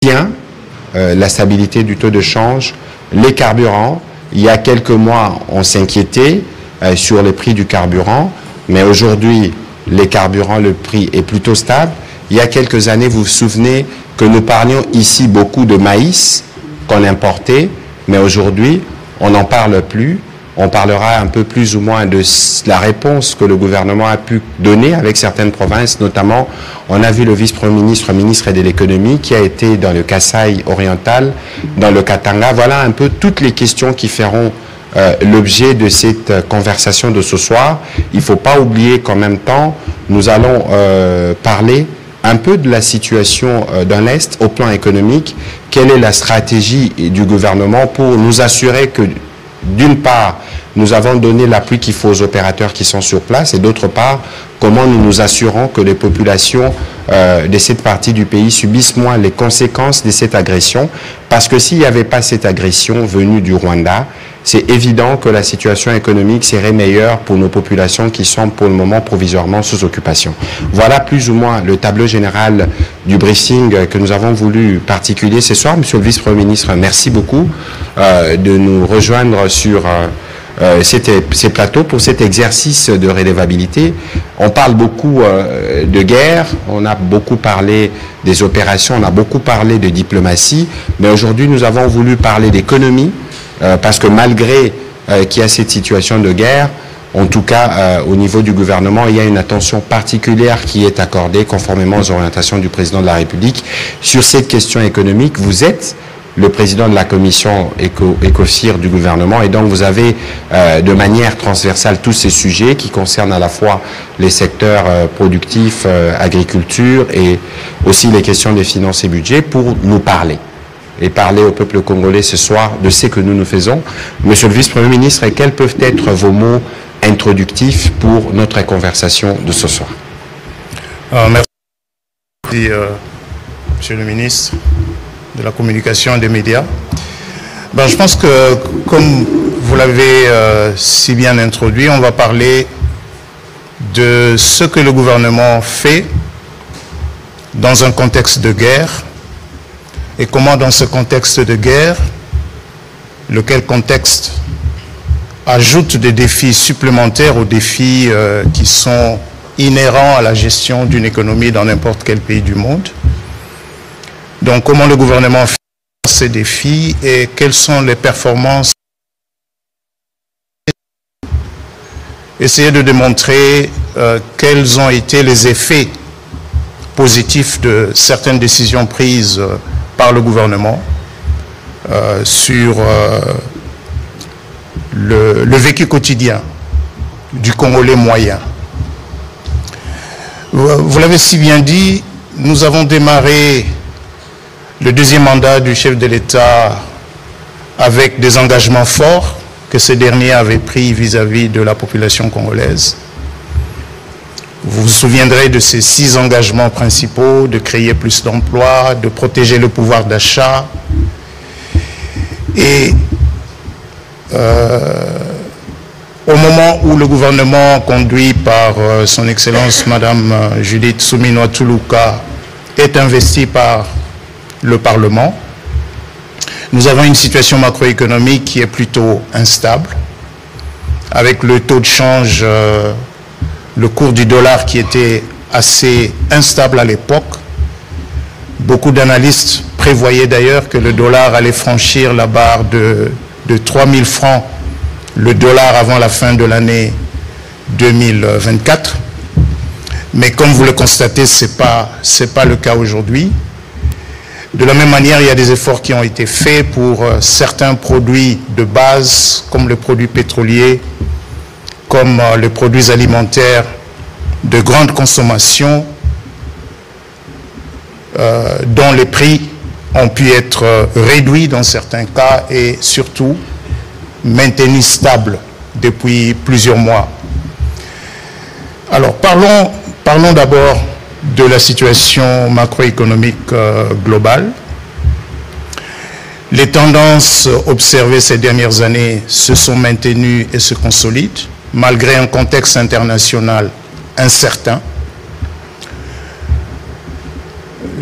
bien la stabilité du taux de change, les carburants. Il y a quelques mois, on s'inquiétait sur les prix du carburant, mais aujourd'hui, les carburants, le prix est plutôt stable. Il y a quelques années, vous vous souvenez que nous parlions ici beaucoup de maïs qu'on importait, mais aujourd'hui, on n'en parle plus. On parlera un peu plus ou moins de la réponse que le gouvernement a pu donner avec certaines provinces, notamment, on a vu le vice-premier ministre, ministre de l'économie, qui a été dans le Kasaï oriental, dans le Katanga. Voilà un peu toutes les questions qui feront l'objet de cette conversation de ce soir. Il ne faut pas oublier qu'en même temps, nous allons parler un peu de la situation dans l'Est au plan économique. Quelle est la stratégie du gouvernement pour nous assurer que, d'une part, nous avons donné l'appui qu'il faut aux opérateurs qui sont sur place et d'autre part, comment nous nous assurons que les populations de cette partie du pays subissent moins les conséquences de cette agression. Parce que s'il n'y avait pas cette agression venue du Rwanda, c'est évident que la situation économique serait meilleure pour nos populations qui sont pour le moment provisoirement sous occupation. Voilà plus ou moins le tableau général du briefing que nous avons voulu particulier ce soir. Monsieur le vice-premier ministre, merci beaucoup de nous rejoindre sur ces plateaux pour cet exercice de redevabilité. On parle beaucoup de guerre, on a beaucoup parlé des opérations, on a beaucoup parlé de diplomatie, mais aujourd'hui nous avons voulu parler d'économie, parce que malgré qu'il y a cette situation de guerre, en tout cas au niveau du gouvernement, il y a une attention particulière qui est accordée conformément aux orientations du président de la République sur cette question économique. Vous êtes le président de la commission ECOFIR du gouvernement et donc vous avez de manière transversale tous ces sujets qui concernent à la fois les secteurs productifs, agriculture et aussi les questions des finances et budget pour nous parler et parler au peuple congolais ce soir de ce que nous faisons. Monsieur le vice-premier ministre, quels peuvent être vos mots introductifs pour notre conversation de ce soir? Merci, monsieur le ministre de la communication et des médias. Je pense que, comme vous l'avez si bien introduit, on va parler de ce que le gouvernement fait dans un contexte de guerre et comment dans ce contexte de guerre, lequel contexte ajoute des défis supplémentaires aux défis qui sont inhérents à la gestion d'une économie dans n'importe quel pays du monde. Donc, comment le gouvernement fait ces défis et quelles sont les performances? Essayer de démontrer quels ont été les effets positifs de certaines décisions prises par le gouvernement sur le vécu quotidien du Congolais moyen. Vous l'avez si bien dit, nous avons démarré le deuxième mandat du chef de l'État avec des engagements forts que ce dernier avait pris vis-à-vis de la population congolaise. Vous vous souviendrez de ces 6 engagements principaux, de créer plus d'emplois, de protéger le pouvoir d'achat. Et au moment où le gouvernement conduit par son Excellence Madame Judith Suminwa Tuluka est investi par le Parlement, nous avons une situation macroéconomique qui est plutôt instable, avec le taux de change, le cours du dollar qui était assez instable à l'époque. Beaucoup d'analystes prévoyaient d'ailleurs que le dollar allait franchir la barre de 3 000 francs le dollar avant la fin de l'année 2024. Mais comme vous le constatez, ce n'est pas le cas aujourd'hui. De la même manière, il y a des efforts qui ont été faits pour certains produits de base, comme les produits pétroliers, comme les produits alimentaires de grande consommation, dont les prix ont pu être réduits dans certains cas et surtout maintenus stables depuis plusieurs mois. Alors parlons d'abord de la situation macroéconomique globale. Les tendances observées ces dernières années se sont maintenues et se consolident, malgré un contexte international incertain.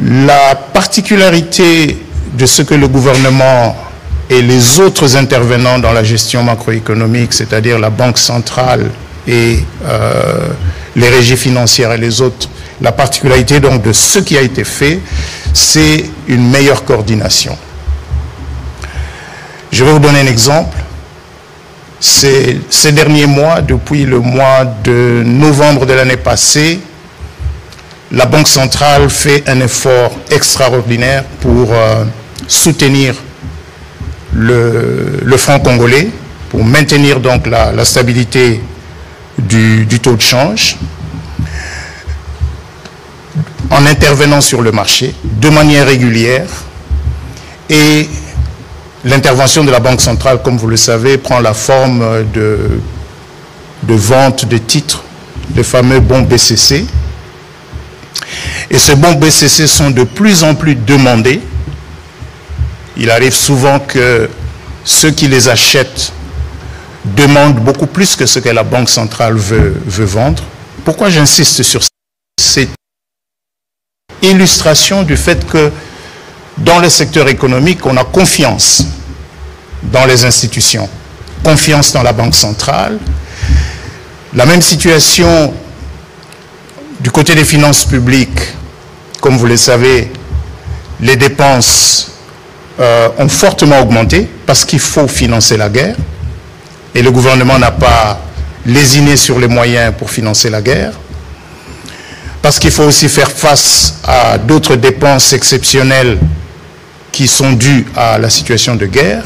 La particularité de ce que le gouvernement et les autres intervenants dans la gestion macroéconomique, c'est-à-dire la Banque centrale et les régies financières et les autres, la particularité donc de ce qui a été fait, c'est une meilleure coordination. Je vais vous donner un exemple. Ces derniers mois, depuis le mois de novembre de l'année passée, la Banque centrale fait un effort extraordinaire pour soutenir le franc congolais, pour maintenir donc la stabilité du taux de change, en intervenant sur le marché de manière régulière. Et l'intervention de la Banque centrale, comme vous le savez, prend la forme de vente de titres, de fameux bons BCC. Et ces bons BCC sont de plus en plus demandés. Il arrive souvent que ceux qui les achètent demandent beaucoup plus que ce que la Banque centrale veut vendre. Pourquoi j'insiste sur cette illustration du fait que dans le secteur économique, on a confiance dans les institutions, confiance dans la Banque centrale. La même situation du côté des finances publiques. Comme vous le savez, les dépenses ont fortement augmenté parce qu'il faut financer la guerre. Et le gouvernement n'a pas lésiné sur les moyens pour financer la guerre. Parce qu'il faut aussi faire face à d'autres dépenses exceptionnelles qui sont dues à la situation de guerre.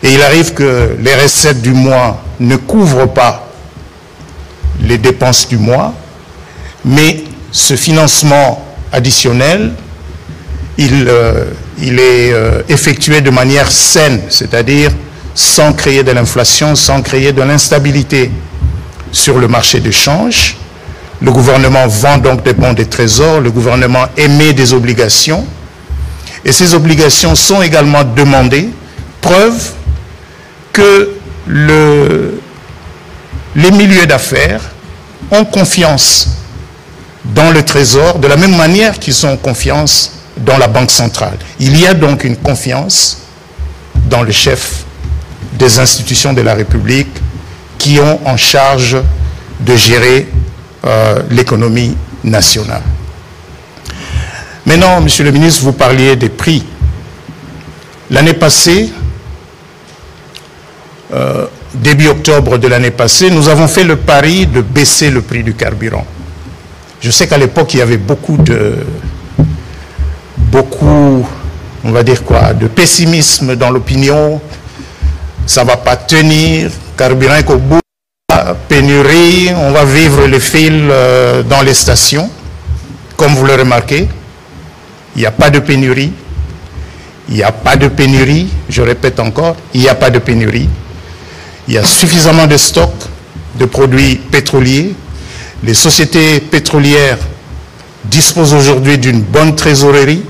Et il arrive que les recettes du mois ne couvrent pas les dépenses du mois, mais ce financement additionnel, il est effectué de manière saine, c'est-à-dire sans créer de l'inflation, sans créer de l'instabilité sur le marché de change. Le gouvernement vend donc des bons de trésor, le gouvernement émet des obligations, et ces obligations sont également demandées, preuve que les milieux d'affaires ont confiance dans le trésor, de la même manière qu'ils ont confiance dans la Banque centrale. Il y a donc une confiance dans le chef des institutions de la République qui ont en charge de gérer l'économie nationale. Maintenant, Monsieur le ministre, vous parliez des prix. L'année passée, début octobre de l'année passée, nous avons fait le pari de baisser le prix du carburant. Je sais qu'à l'époque, il y avait beaucoup, on va dire quoi, de pessimisme dans l'opinion. Ça ne va pas tenir, carburant qu'au bout, pénurie, on va vivre le fil dans les stations. Comme vous le remarquez, il n'y a pas de pénurie. Il n'y a pas de pénurie, je répète encore, il n'y a pas de pénurie. Il y a suffisamment de stocks de produits pétroliers. Les sociétés pétrolières disposent aujourd'hui d'une bonne trésorerie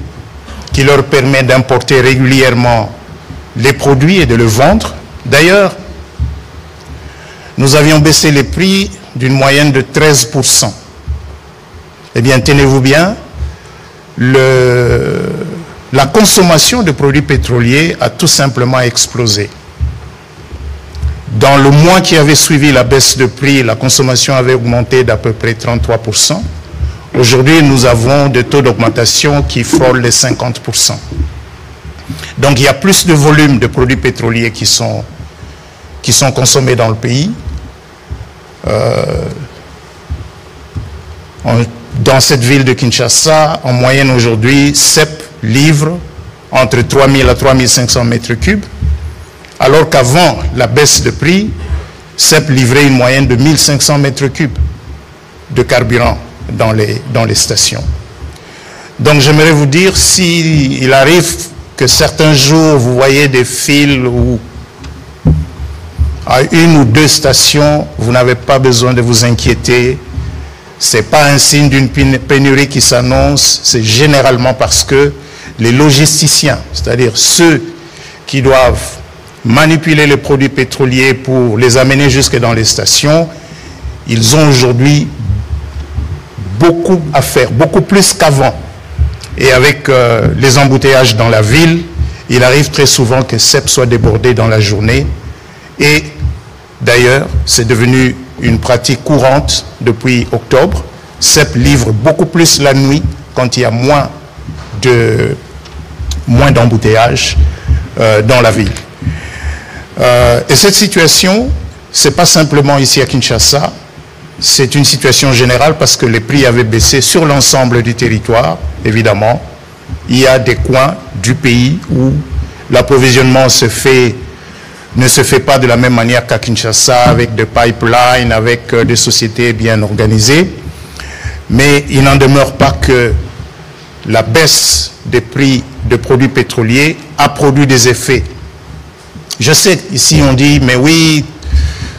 qui leur permet d'importer régulièrement les produits et de le vendre. D'ailleurs, nous avions baissé les prix d'une moyenne de 13%. Eh bien, tenez-vous bien, la consommation de produits pétroliers a tout simplement explosé. Dans le mois qui avait suivi la baisse de prix, la consommation avait augmenté d'à peu près 33%. Aujourd'hui, nous avons des taux d'augmentation qui frôlent les 50%. Donc, il y a plus de volume de produits pétroliers qui sont consommés dans le pays. Dans cette ville de Kinshasa, en moyenne aujourd'hui, CEP livre entre 3000 à 3500 mètres cubes, alors qu'avant la baisse de prix, CEP livrait une moyenne de 1500 mètres cubes de carburant dans les stations. Donc j'aimerais vous dire, s'il arrive que certains jours vous voyez des files où à une ou deux stations, vous n'avez pas besoin de vous inquiéter. Ce n'est pas un signe d'une pénurie qui s'annonce, c'est généralement parce que les logisticiens, c'est-à-dire ceux qui doivent manipuler les produits pétroliers pour les amener jusque dans les stations, ils ont aujourd'hui beaucoup à faire, beaucoup plus qu'avant. Et avec les embouteillages dans la ville, il arrive très souvent que CEP soit débordé dans la journée. Et d'ailleurs, c'est devenu une pratique courante depuis octobre. CEP livre beaucoup plus la nuit quand il y a moins d'embouteillages dans la ville. Et cette situation, ce n'est pas simplement ici à Kinshasa, c'est une situation générale parce que les prix avaient baissé sur l'ensemble du territoire, évidemment. Il y a des coins du pays où l'approvisionnement ne se fait pas de la même manière qu'à Kinshasa, avec des pipelines, avec des sociétés bien organisées. Mais il n'en demeure pas que la baisse des prix de produits pétroliers a produit des effets. Je sais, ici on dit, mais oui,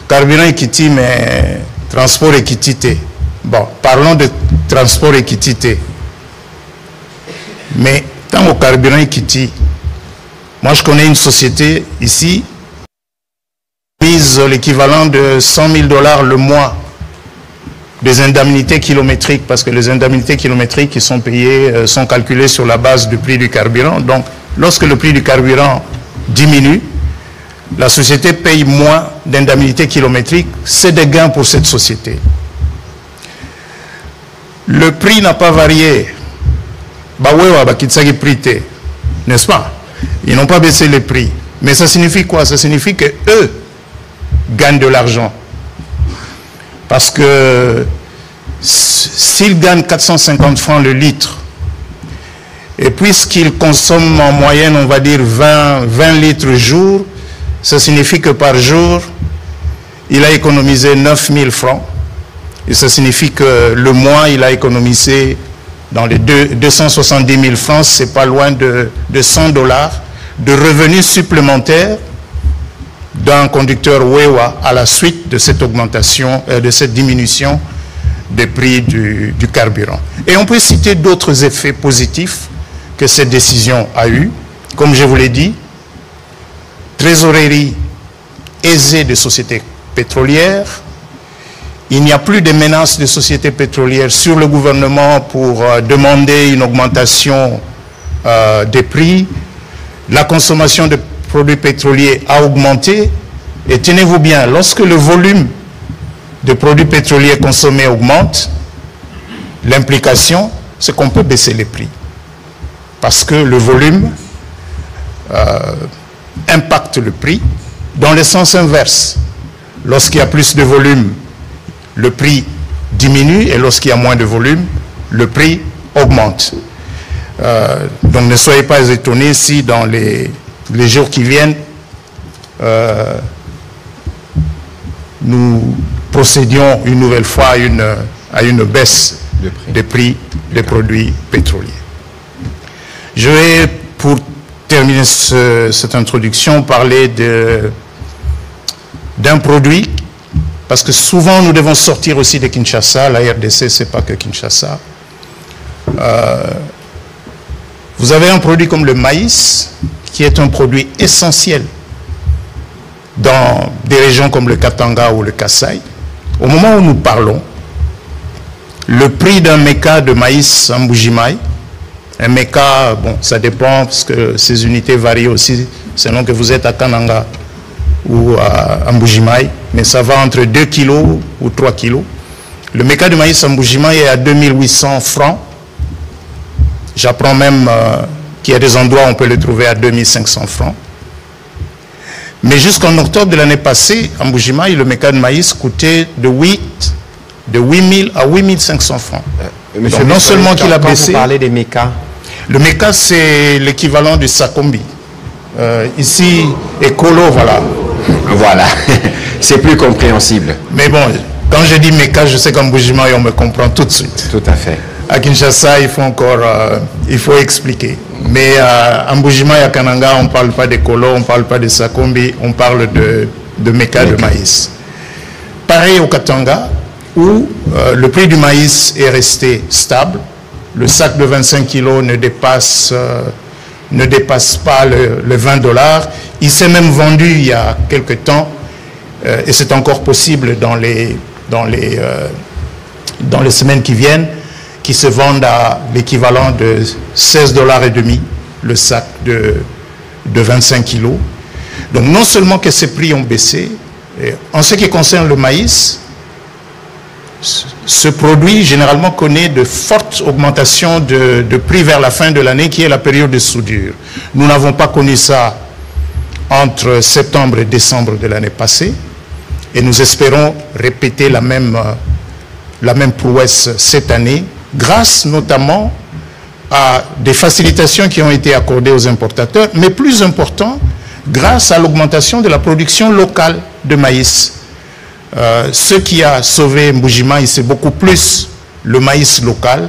carburant équité, mais transport équité. Bon, parlons de transport équité. Mais tant au carburant équité, moi je connais une société ici, mise l'équivalent de 100 000 $ le mois des indemnités kilométriques, parce que les indemnités kilométriques qui sont payées sont calculées sur la base du prix du carburant. Donc, lorsque le prix du carburant diminue, la société paye moins d'indemnités kilométriques, c'est des gains pour cette société. Le prix n'a pas varié. N'est-ce pas? Ils n'ont pas baissé les prix. Mais ça signifie quoi? Ça signifie qu'eux gagnent de l'argent. Parce que s'ils gagnent 450 francs le litre, et puisqu'ils consomment en moyenne, on va dire 20 litres jour, ça signifie que par jour, il a économisé 9 000 francs. Et ça signifie que le mois, il a économisé dans les 270 000 francs, c'est pas loin de 100 $ de revenus supplémentaires d'un conducteur Wewa à la suite de cette augmentation, de cette diminution des prix du carburant. Et on peut citer d'autres effets positifs que cette décision a eu. Comme je vous l'ai dit, trésorerie aisée des sociétés pétrolières. Il n'y a plus de menaces de sociétés pétrolières sur le gouvernement pour demander une augmentation des prix. La consommation de produits pétroliers a augmenté. Et tenez-vous bien, lorsque le volume de produits pétroliers consommés augmente, l'implication, c'est qu'on peut baisser les prix. Parce que le volume impacte le prix dans le sens inverse. Lorsqu'il y a plus de volume, le prix diminue, et lorsqu'il y a moins de volume, le prix augmente. Donc ne soyez pas étonnés si dans les jours qui viennent, nous procédions une nouvelle fois à une baisse des prix des produits pétroliers. Je vais, pour terminer cette introduction, parler d'un produit, parce que souvent nous devons sortir aussi de Kinshasa. La RDC, c'est pas que Kinshasa. Vous avez un produit comme le maïs, qui est un produit essentiel dans des régions comme le Katanga ou le Kasaï. Au moment où nous parlons, le prix d'un méca de maïs en Mbujimaï, un méca, bon, ça dépend parce que ces unités varient aussi selon que vous êtes à Kananga ou à Mbujimaï, mais ça va entre 2 kg ou 3 kg. Le méca de maïs en Mbujimaï est à 2800 francs. J'apprends même qu'il y a des endroits où on peut le trouver à 2500 francs. Mais jusqu'en octobre de l'année passée, en Mbujimaï, le méca de maïs coûtait de 8 000 à 8 500 francs. Monsieur, donc non seulement qu'il a baissé... Vous parlez des mécas. Le méca, c'est l'équivalent du sakombi. Ici, écolo, voilà. Voilà, c'est plus compréhensible. Mais bon, quand je dis méca, je sais qu'en Mbujimaï, on me comprend tout de suite. Tout à fait. À Kinshasa, il faut encore il faut expliquer. Mais à Mbujimaï, à Kananga, on ne parle pas d'écolo, on ne parle pas de sakombi, on parle de méca de maïs. Pareil au Katanga, où le prix du maïs est resté stable. Le sac de 25 kg ne dépasse pas le 20 $. Il s'est même vendu il y a quelque temps, et c'est encore possible dans les semaines qui viennent, qui se vendent à l'équivalent de 16,5 $ le sac de 25 kilos. Donc non seulement que ces prix ont baissé, en ce qui concerne le maïs, ce produit généralement connaît de fortes augmentations de prix vers la fin de l'année, qui est la période de soudure. Nous n'avons pas connu ça entre septembre et décembre de l'année passée, et nous espérons répéter la même prouesse cette année, grâce notamment à des facilitations qui ont été accordées aux importateurs, mais plus important, grâce à l'augmentation de la production locale de maïs. Ce qui a sauvé Mbuji-Maï, c'est beaucoup plus le maïs local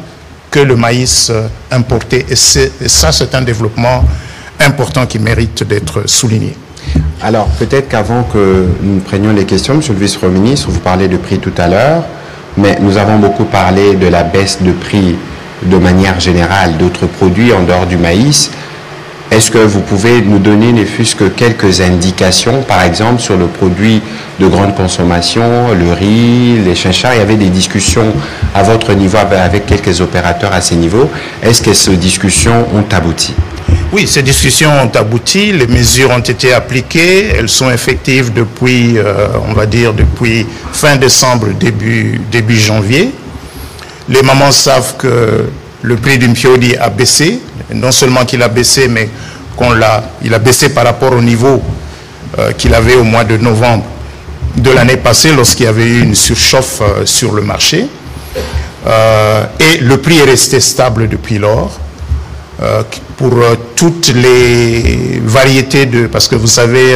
que le maïs importé. Et ça, c'est un développement important qui mérite d'être souligné. Alors, peut-être qu'avant que nous prenions les questions, Monsieur le Vice-Premier ministre, vous parlez de prix tout à l'heure, mais nous avons beaucoup parlé de la baisse de prix de manière générale d'autres produits en dehors du maïs. Est-ce que vous pouvez nous donner ne fût-ce que quelques indications, par exemple, sur le produit de grande consommation, le riz, les chinchards? Il y avait des discussions à votre niveau avec quelques opérateurs à ces niveaux. Est-ce que ces discussions ont abouti? Oui, ces discussions ont abouti, les mesures ont été appliquées, elles sont effectives depuis, on va dire, depuis fin décembre, début janvier. Les mamans savent que le prix du Mpiodi a baissé, non seulement qu'il a baissé, mais il a baissé par rapport au niveau qu'il avait au mois de novembre de l'année passée, lorsqu'il y avait eu une surchauffe sur le marché. Et le prix est resté stable depuis lors. Pour toutes les variétés parce que vous savez,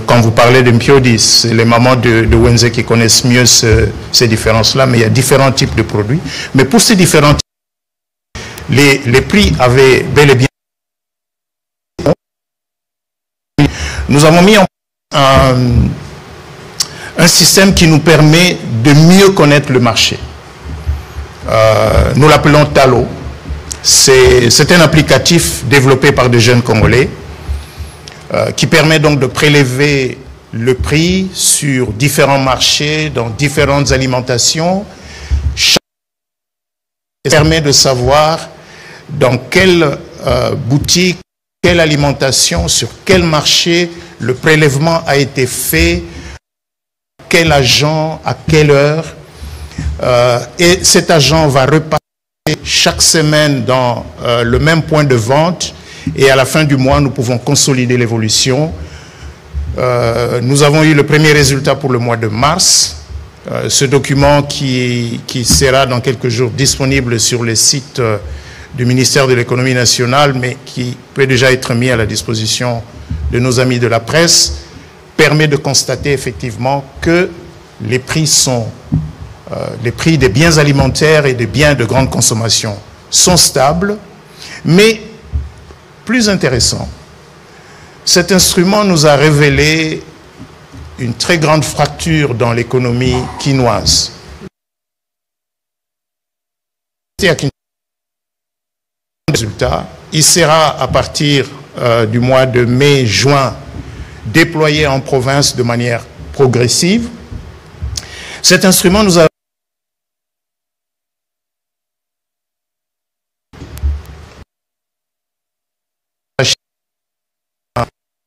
quand vous parlez de Mpiodi, c'est les mamans de Wenze qui connaissent mieux ces différences-là, mais il y a différents types de produits. Mais pour ces différents types, les prix avaient bel et bien... Nous avons mis en place un système qui nous permet de mieux connaître le marché. Nous l'appelons Talo. C'est un applicatif développé par des jeunes Congolais qui permet donc de prélever le prix sur différents marchés, dans différentes alimentations. Chaque permet de savoir dans quelle boutique, quelle alimentation, sur quel marché le prélèvement a été fait, quel agent, à quelle heure. Et cet agent va repasser chaque semaine dans le même point de vente, et à la fin du mois, nous pouvons consolider l'évolution. Nous avons eu le premier résultat pour le mois de mars. Ce document qui sera dans quelques jours disponible sur le site du ministère de l'économie nationale, mais qui peut déjà être mis à la disposition de nos amis de la presse, permet de constater effectivement que les prix des biens alimentaires et des biens de grande consommation sont stables, mais plus intéressant, cet instrument nous a révélé une très grande fracture dans l'économie quinoise. Il sera à partir du mois de mai-juin déployé en province de manière progressive. Cet instrument nous a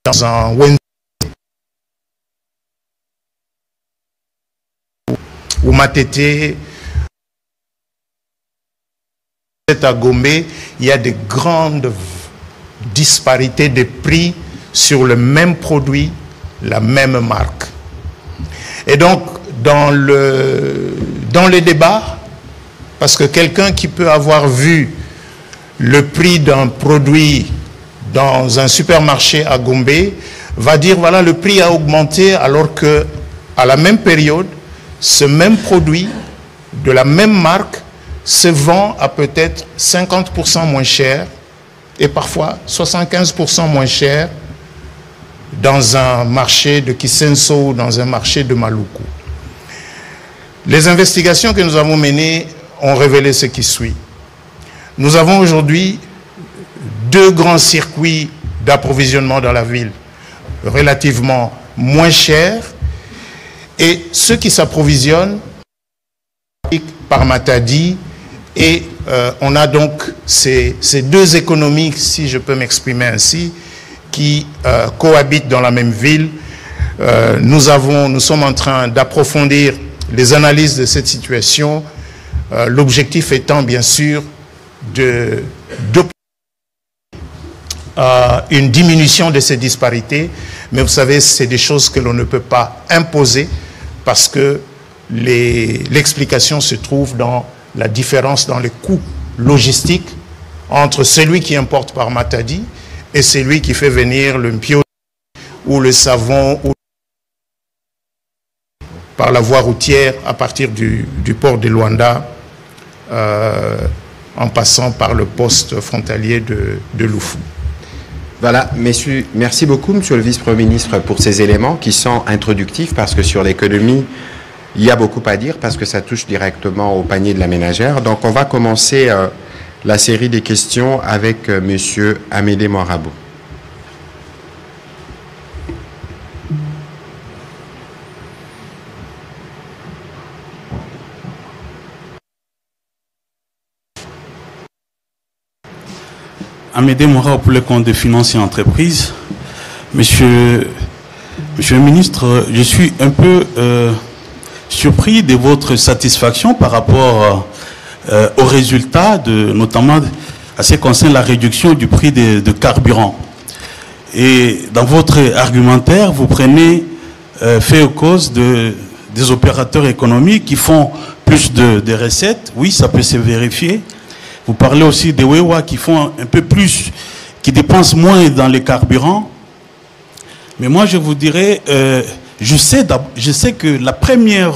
dans un Wenze ou Matete, à Gombe, il y a de grandes disparités de prix sur le même produit, la même marque. Et donc, dans les débats, parce que quelqu'un qui peut avoir vu le prix d'un produit dans un supermarché à Gombe va dire voilà, le prix a augmenté, alors que à la même période, ce même produit de la même marque se vend à peut-être 50% moins cher et parfois 75% moins cher dans un marché de Kisenso ou dans un marché de Maluku. Les investigations que nous avons menées ont révélé ce qui suit. Nous avons aujourd'hui 2 grands circuits d'approvisionnement dans la ville, relativement moins chers, et ceux qui s'approvisionnent par Matadi et on a donc ces deux économies, si je peux m'exprimer ainsi, qui cohabitent dans la même ville. Nous sommes en train d'approfondir les analyses de cette situation, l'objectif étant bien sûr une diminution de ces disparités, mais vous savez, c'est des choses que l'on ne peut pas imposer parce que l'explication se trouve dans la différence dans les coûts logistiques entre celui qui importe par Matadi et celui qui fait venir le mpio ou le savon ou par la voie routière à partir du port de Luanda en passant par le poste frontalier de Loufou. Voilà, messieurs, merci beaucoup, monsieur le vice-premier ministre, pour ces éléments qui sont introductifs parce que sur l'économie, il y a beaucoup à dire parce que ça touche directement au panier de la ménagère. Donc, on va commencer la série des questions avec monsieur Amédée Morabou. Amédée Morabou pour le compte des finances et entreprises. Monsieur le ministre, je suis un peu surpris de votre satisfaction par rapport aux résultats, notamment à ce qui concerne la réduction du prix de carburant. Et dans votre argumentaire, vous prenez fait aux causes des opérateurs économiques qui font plus de recettes. Oui, ça peut se vérifier. Vous parlez aussi des Wewa qui font un peu plus, qui dépensent moins dans les carburants. Mais moi, je vous dirais, je sais que le premier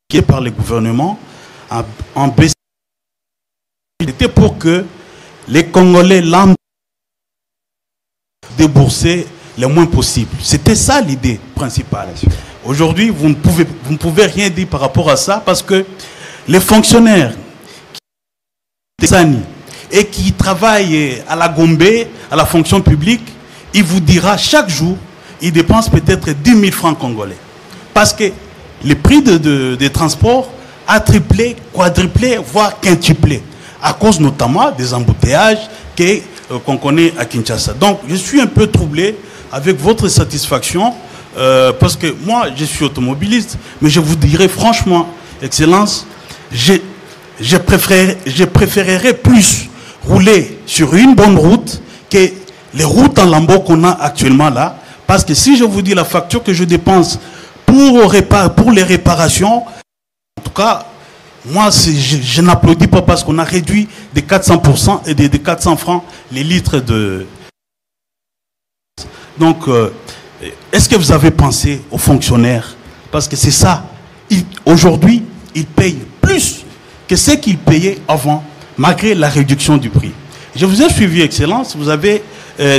qui est par le gouvernement en baisse, c'était pour que les Congolais lambda débourser le moins possible. C'était ça l'idée principale. Aujourd'hui, vous ne pouvez rien dire par rapport à ça parce que les fonctionnaires et qui travaillent à la Gombe, à la fonction publique, il vous dira chaque jour, il dépense peut-être 10 000 francs congolais. Parce que le prix des transports a triplé, quadruplé, voire quintuplé, à cause notamment des embouteillages qu'on connaît à Kinshasa. Donc, je suis un peu troublé avec votre satisfaction, parce que moi, je suis automobiliste, mais je vous dirais franchement, Excellence, je préférerais plus rouler sur une bonne route que les routes en lambeaux qu'on a actuellement là. Parce que si je vous dis la facture que je dépense pour les réparations, en tout cas, moi, je n'applaudis pas parce qu'on a réduit de 400% et de 400 francs les litres de... Donc, est-ce que vous avez pensé aux fonctionnaires? Parce que c'est ça. Aujourd'hui, ils payent plus que ce qu'ils payaient avant, malgré la réduction du prix. Je vous ai suivi, Excellence, vous avez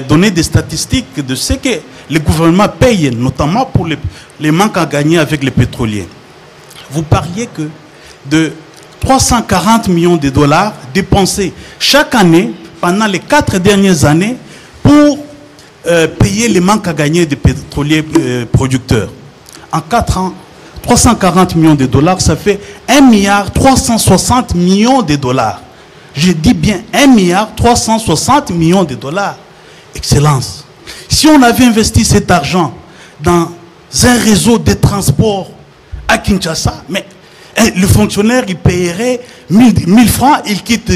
donné des statistiques de ce que le gouvernement paye, notamment pour les manques à gagner avec les pétroliers. Vous parliez que de 340 millions de dollars dépensés chaque année, pendant les 4 dernières années, pour payer les manques à gagner des pétroliers producteurs. En 4 ans, 340 millions de dollars, ça fait 1,360 milliard de dollars. Je dis bien 1,360 milliard de dollars. Excellence. Si on avait investi cet argent dans un réseau de transport à Kinshasa, mais le fonctionnaire, il payerait 1000 francs, il quitte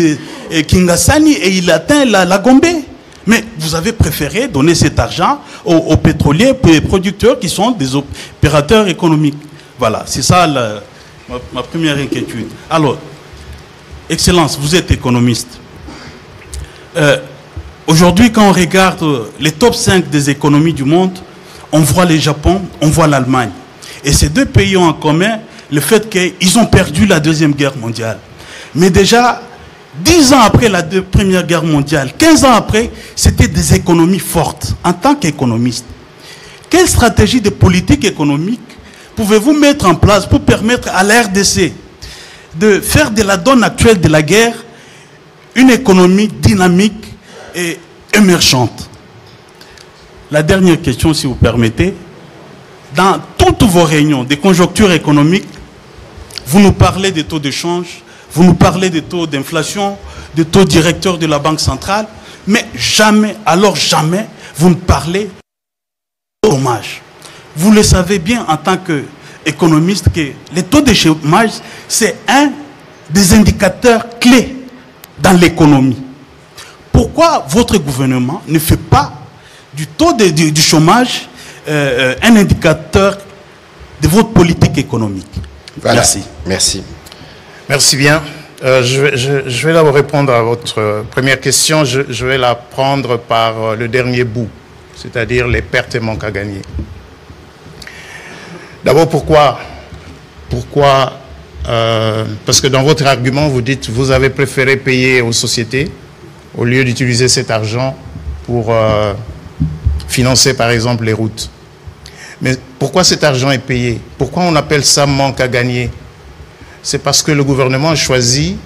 Kingasani et il atteint la Gombe. Mais vous avez préféré donner cet argent aux pétroliers producteurs qui sont des opérateurs économiques. Voilà, c'est ça ma première inquiétude. Alors, Excellence, vous êtes économiste. Aujourd'hui, quand on regarde les top 5 des économies du monde, on voit le Japon, on voit l'Allemagne. Et ces deux pays ont en commun le fait qu'ils ont perdu la Deuxième Guerre mondiale. Mais déjà, 10 ans après la Première Guerre mondiale, 15 ans après, c'était des économies fortes. En tant qu'économiste, quelle stratégie de politique économique pouvez-vous mettre en place pour permettre à la RDC de faire de la donne actuelle de la guerre une économie dynamique et émergente? La dernière question, si vous permettez. Dans toutes vos réunions de conjoncture économique, vous nous parlez des taux de change, vous nous parlez des taux d'inflation, des taux directeurs de la Banque centrale, mais jamais, alors jamais, vous ne parlez de chômage. Vous le savez bien en tant qu'économiste que les taux de chômage, c'est un des indicateurs clés dans l'économie. Pourquoi votre gouvernement ne fait pas du taux du chômage un indicateur de votre politique économique? Voilà. Merci. Merci. Merci bien. Je vais d'abord répondre à votre première question. Je vais la prendre par le dernier bout, c'est-à-dire les pertes et manques à gagner. D'abord, pourquoi parce que dans votre argument, vous dites vous avez préféré payer aux sociétés au lieu d'utiliser cet argent pour financer, par exemple, les routes. Mais pourquoi cet argent est payé? Pourquoi on appelle ça manque à gagner? C'est parce que le gouvernement a choisi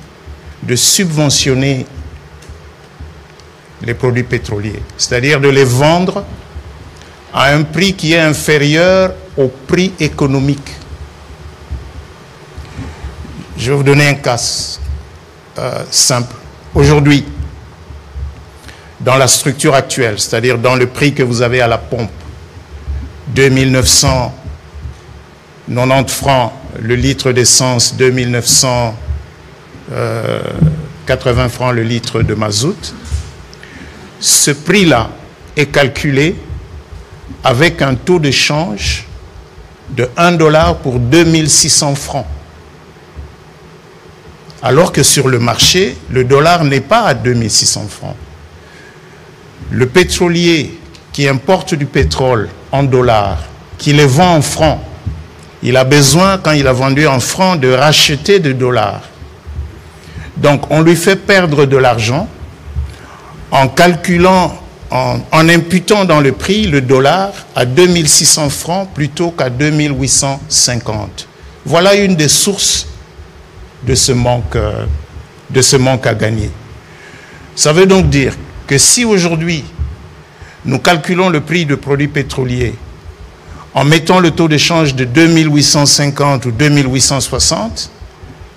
de subventionner les produits pétroliers, c'est-à-dire de les vendre à un prix qui est inférieur au prix économique. Je vais vous donner un cas simple. Aujourd'hui, dans la structure actuelle, c'est-à-dire dans le prix que vous avez à la pompe, 2990 francs le litre d'essence, 2980 francs le litre de mazout. Ce prix-là est calculé avec un taux de change de 1 dollar pour 2600 francs. Alors que sur le marché, le dollar n'est pas à 2600 francs. Le pétrolier qui importe du pétrole en dollars, qui les vend en francs, il a besoin, quand il a vendu en francs, de racheter des dollars. Donc, on lui fait perdre de l'argent en calculant, en imputant dans le prix le dollar à 2600 francs plutôt qu'à 2850. Voilà une des sources de ce manque à gagner. Ça veut donc dire que si aujourd'hui, nous calculons le prix de produits pétroliers en mettant le taux de change de 2850 ou 2860,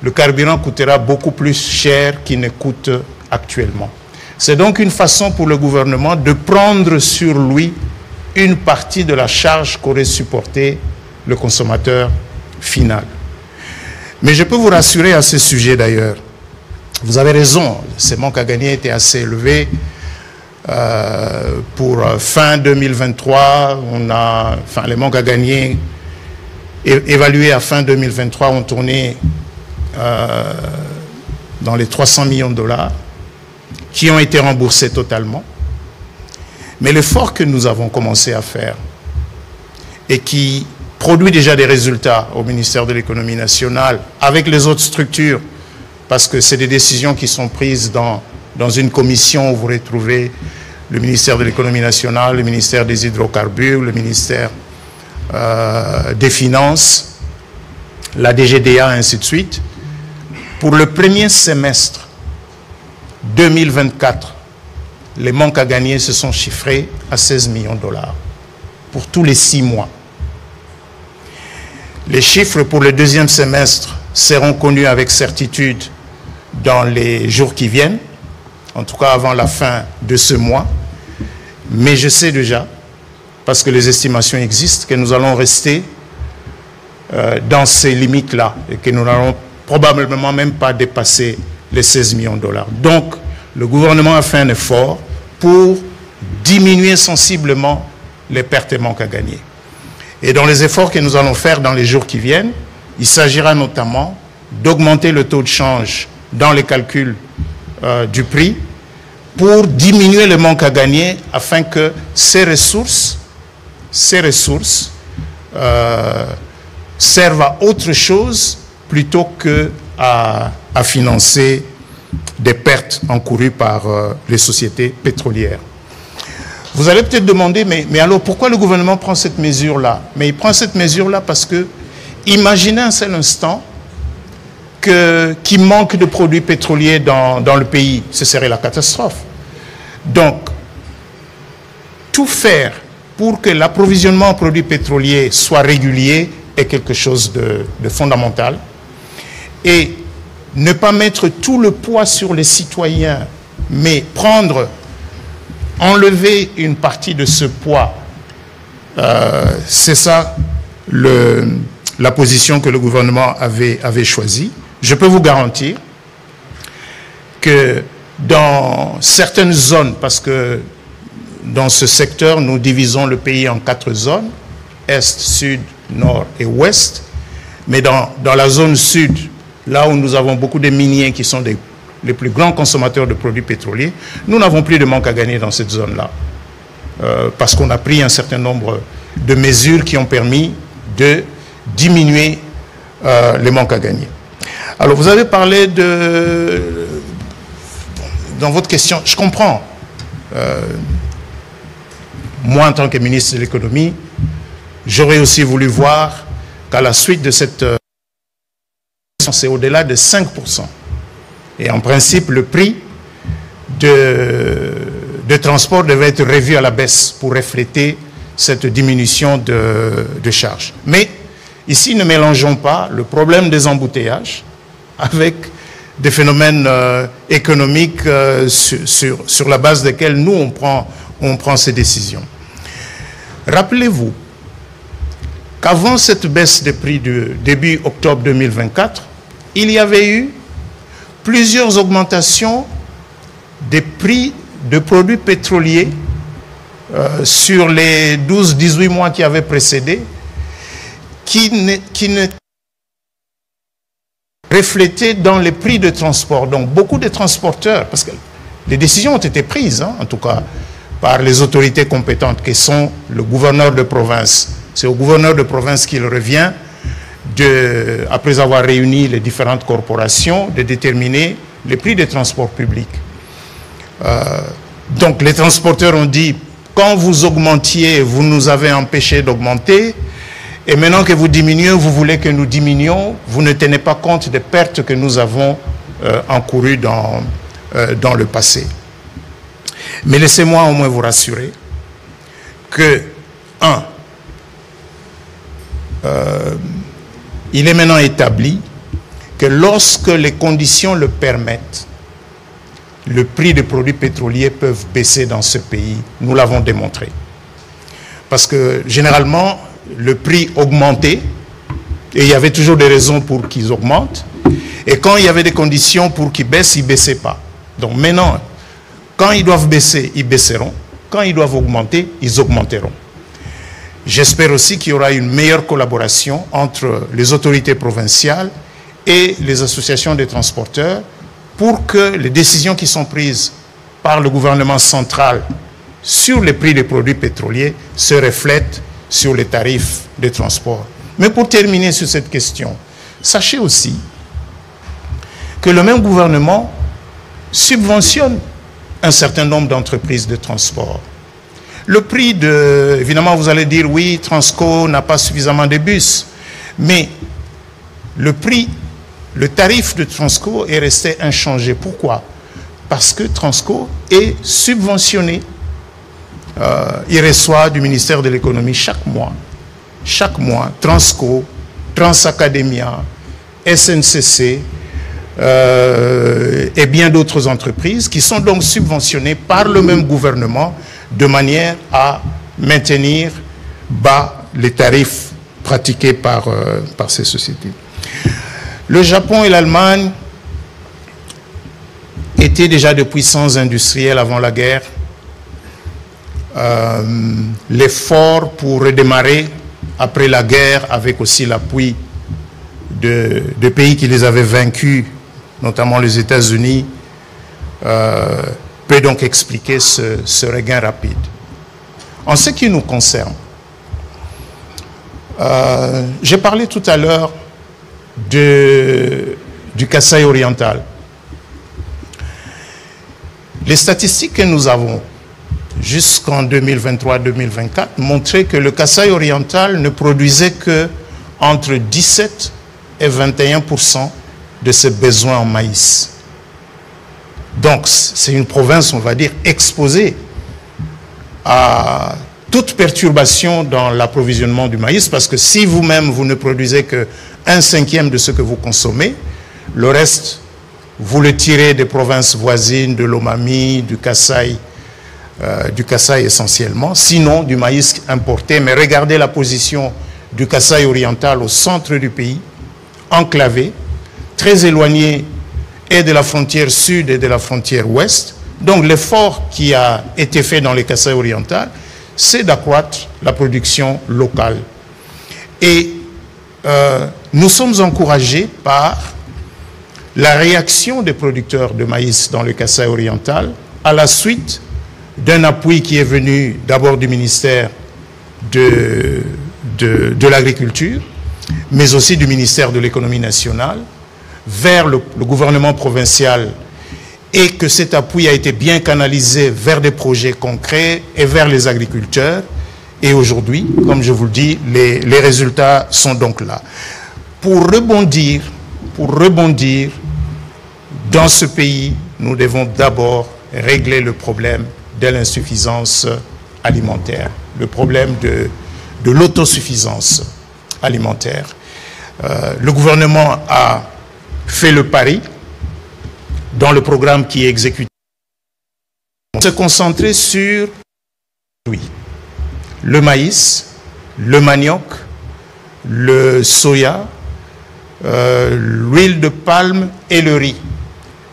le carburant coûtera beaucoup plus cher qu'il ne coûte actuellement. C'est donc une façon pour le gouvernement de prendre sur lui une partie de la charge qu'aurait supporté le consommateur final. Mais je peux vous rassurer à ce sujet d'ailleurs. Vous avez raison, ces manques à gagner étaient assez élevés. Pour fin 2023, les manques à gagner évalués à fin 2023 ont tourné dans les 300 millions de dollars qui ont été remboursés totalement. Mais l'effort que nous avons commencé à faire et qui produit déjà des résultats au ministère de l'économie nationale avec les autres structures, parce que c'est des décisions qui sont prises dans une commission où vous retrouvez le ministère de l'économie nationale, le ministère des hydrocarbures, le ministère des finances, la DGDA, ainsi de suite. Pour le premier semestre 2024, les manques à gagner se sont chiffrés à 16 millions de dollars pour tous les 6 mois. Les chiffres pour le deuxième semestre seront connus avec certitude dans les jours qui viennent, en tout cas avant la fin de ce mois. Mais je sais déjà, parce que les estimations existent, que nous allons rester dans ces limites-là et que nous n'allons probablement même pas dépasser les 16 millions de dollars. Donc, le gouvernement a fait un effort pour diminuer sensiblement les pertes et manques à gagner. Et dans les efforts que nous allons faire dans les jours qui viennent, il s'agira notamment d'augmenter le taux de change dans les calculs du prix pour diminuer le manque à gagner afin que ces ressources servent à autre chose plutôt qu'à financer des pertes encourues par les sociétés pétrolières. Vous allez peut-être demander, mais alors pourquoi le gouvernement prend cette mesure-là? Mais il prend cette mesure-là parce que, imaginez un seul instant qu'il manque de produits pétroliers dans le pays, ce serait la catastrophe. Donc, tout faire pour que l'approvisionnement en produits pétroliers soit régulier est quelque chose de fondamental. Et ne pas mettre tout le poids sur les citoyens, mais enlever une partie de ce poids. C'est ça la position que le gouvernement avait choisie. Je peux vous garantir que dans certaines zones, parce que dans ce secteur, nous divisons le pays en 4 zones, Est, Sud, Nord et Ouest, mais dans la zone Sud, là où nous avons beaucoup de miniers qui sont les plus grands consommateurs de produits pétroliers, nous n'avons plus de manque à gagner dans cette zone-là. Parce qu'on a pris un certain nombre de mesures qui ont permis de diminuer les manques à gagner. Alors, vous avez parlé dans votre question, je comprends. Moi, en tant que ministre de l'économie, j'aurais aussi voulu voir qu'à la suite de cette... c'est au-delà de 5%. Et en principe, le prix de transport devait être revu à la baisse pour refléter cette diminution de charges. Mais ici, ne mélangeons pas le problème des embouteillages avec des phénomènes économiques sur la base desquels nous, on prend ces décisions. Rappelez-vous qu'avant cette baisse des prix du début octobre 2024, il y avait eu plusieurs augmentations des prix de produits pétroliers sur les 12-18 mois qui avaient précédé, qui ne reflétaient dans les prix de transport. Donc beaucoup de transporteurs, parce que les décisions ont été prises, en tout cas, par les autorités compétentes, qui sont le gouverneur de province. C'est au gouverneur de province qu'il revient, après avoir réuni les différentes corporations, de déterminer les prix des transports publics. Donc les transporteurs ont dit, quand vous augmentiez, vous nous avez empêché d'augmenter, et maintenant que vous diminuez, vous voulez que nous diminuions, vous ne tenez pas compte des pertes que nous avons encourues dans le passé. Mais laissez-moi au moins vous rassurer que, il est maintenant établi que lorsque les conditions le permettent, le prix des produits pétroliers peuvent baisser dans ce pays. Nous l'avons démontré. Parce que généralement, le prix augmentait et il y avait toujours des raisons pour qu'ils augmentent. Et quand il y avait des conditions pour qu'ils baissent, ils ne baissaient pas. Donc maintenant, quand ils doivent baisser, ils baisseront. Quand ils doivent augmenter, ils augmenteront. J'espère aussi qu'il y aura une meilleure collaboration entre les autorités provinciales et les associations des transporteurs pour que les décisions qui sont prises par le gouvernement central sur les prix des produits pétroliers se reflètent sur les tarifs de transport. Mais pour terminer sur cette question, sachez aussi que le même gouvernement subventionne un certain nombre d'entreprises de transport. Le prix évidemment, vous allez dire, oui, Transco n'a pas suffisamment de bus. Mais le tarif de Transco est resté inchangé. Pourquoi? Parce que Transco est subventionné. Il reçoit du ministère de l'économie chaque mois, Transco, Transacademia, SNCC et bien d'autres entreprises qui sont donc subventionnées par le même gouvernement de manière à maintenir bas les tarifs pratiqués par ces sociétés. Le Japon et l'Allemagne étaient déjà des puissances industrielles avant la guerre. L'effort pour redémarrer après la guerre, avec aussi l'appui de pays qui les avaient vaincus, notamment les États-Unis, peut donc expliquer ce regain rapide. En ce qui nous concerne, j'ai parlé tout à l'heure du Kasaï oriental. Les statistiques que nous avons jusqu'en 2023-2024 montraient que le Kasaï oriental ne produisait que entre 17 et 21% de ses besoins en maïs. Donc, c'est une province, on va dire, exposée à toute perturbation dans l'approvisionnement du maïs, parce que si vous-même, vous ne produisez que 1/5 de ce que vous consommez, le reste vous le tirez des provinces voisines, de l'Omami, du Kasaï essentiellement, sinon du maïs importé. Mais regardez la position du Kasaï oriental au centre du pays, enclavé, très éloigné et de la frontière sud et de la frontière ouest. Donc l'effort qui a été fait dans les Kasaï oriental, c'est d'accroître la production locale. Et nous sommes encouragés par la réaction des producteurs de maïs dans le Kasaï oriental à la suite d'un appui qui est venu d'abord du ministère de l'Agriculture, mais aussi du ministère de l'Économie nationale, vers le gouvernement provincial, et que cet appui a été bien canalisé vers des projets concrets et vers les agriculteurs. Et aujourd'hui, comme je vous le dis, les résultats sont donc là. Pour rebondir dans ce pays, nous devons d'abord régler le problème de l'insuffisance alimentaire, le problème de l'autosuffisance alimentaire. Le gouvernement a fait le pari dans le programme qui est exécuté, se concentrer sur le maïs, le manioc, le soya, l'huile de palme et le riz.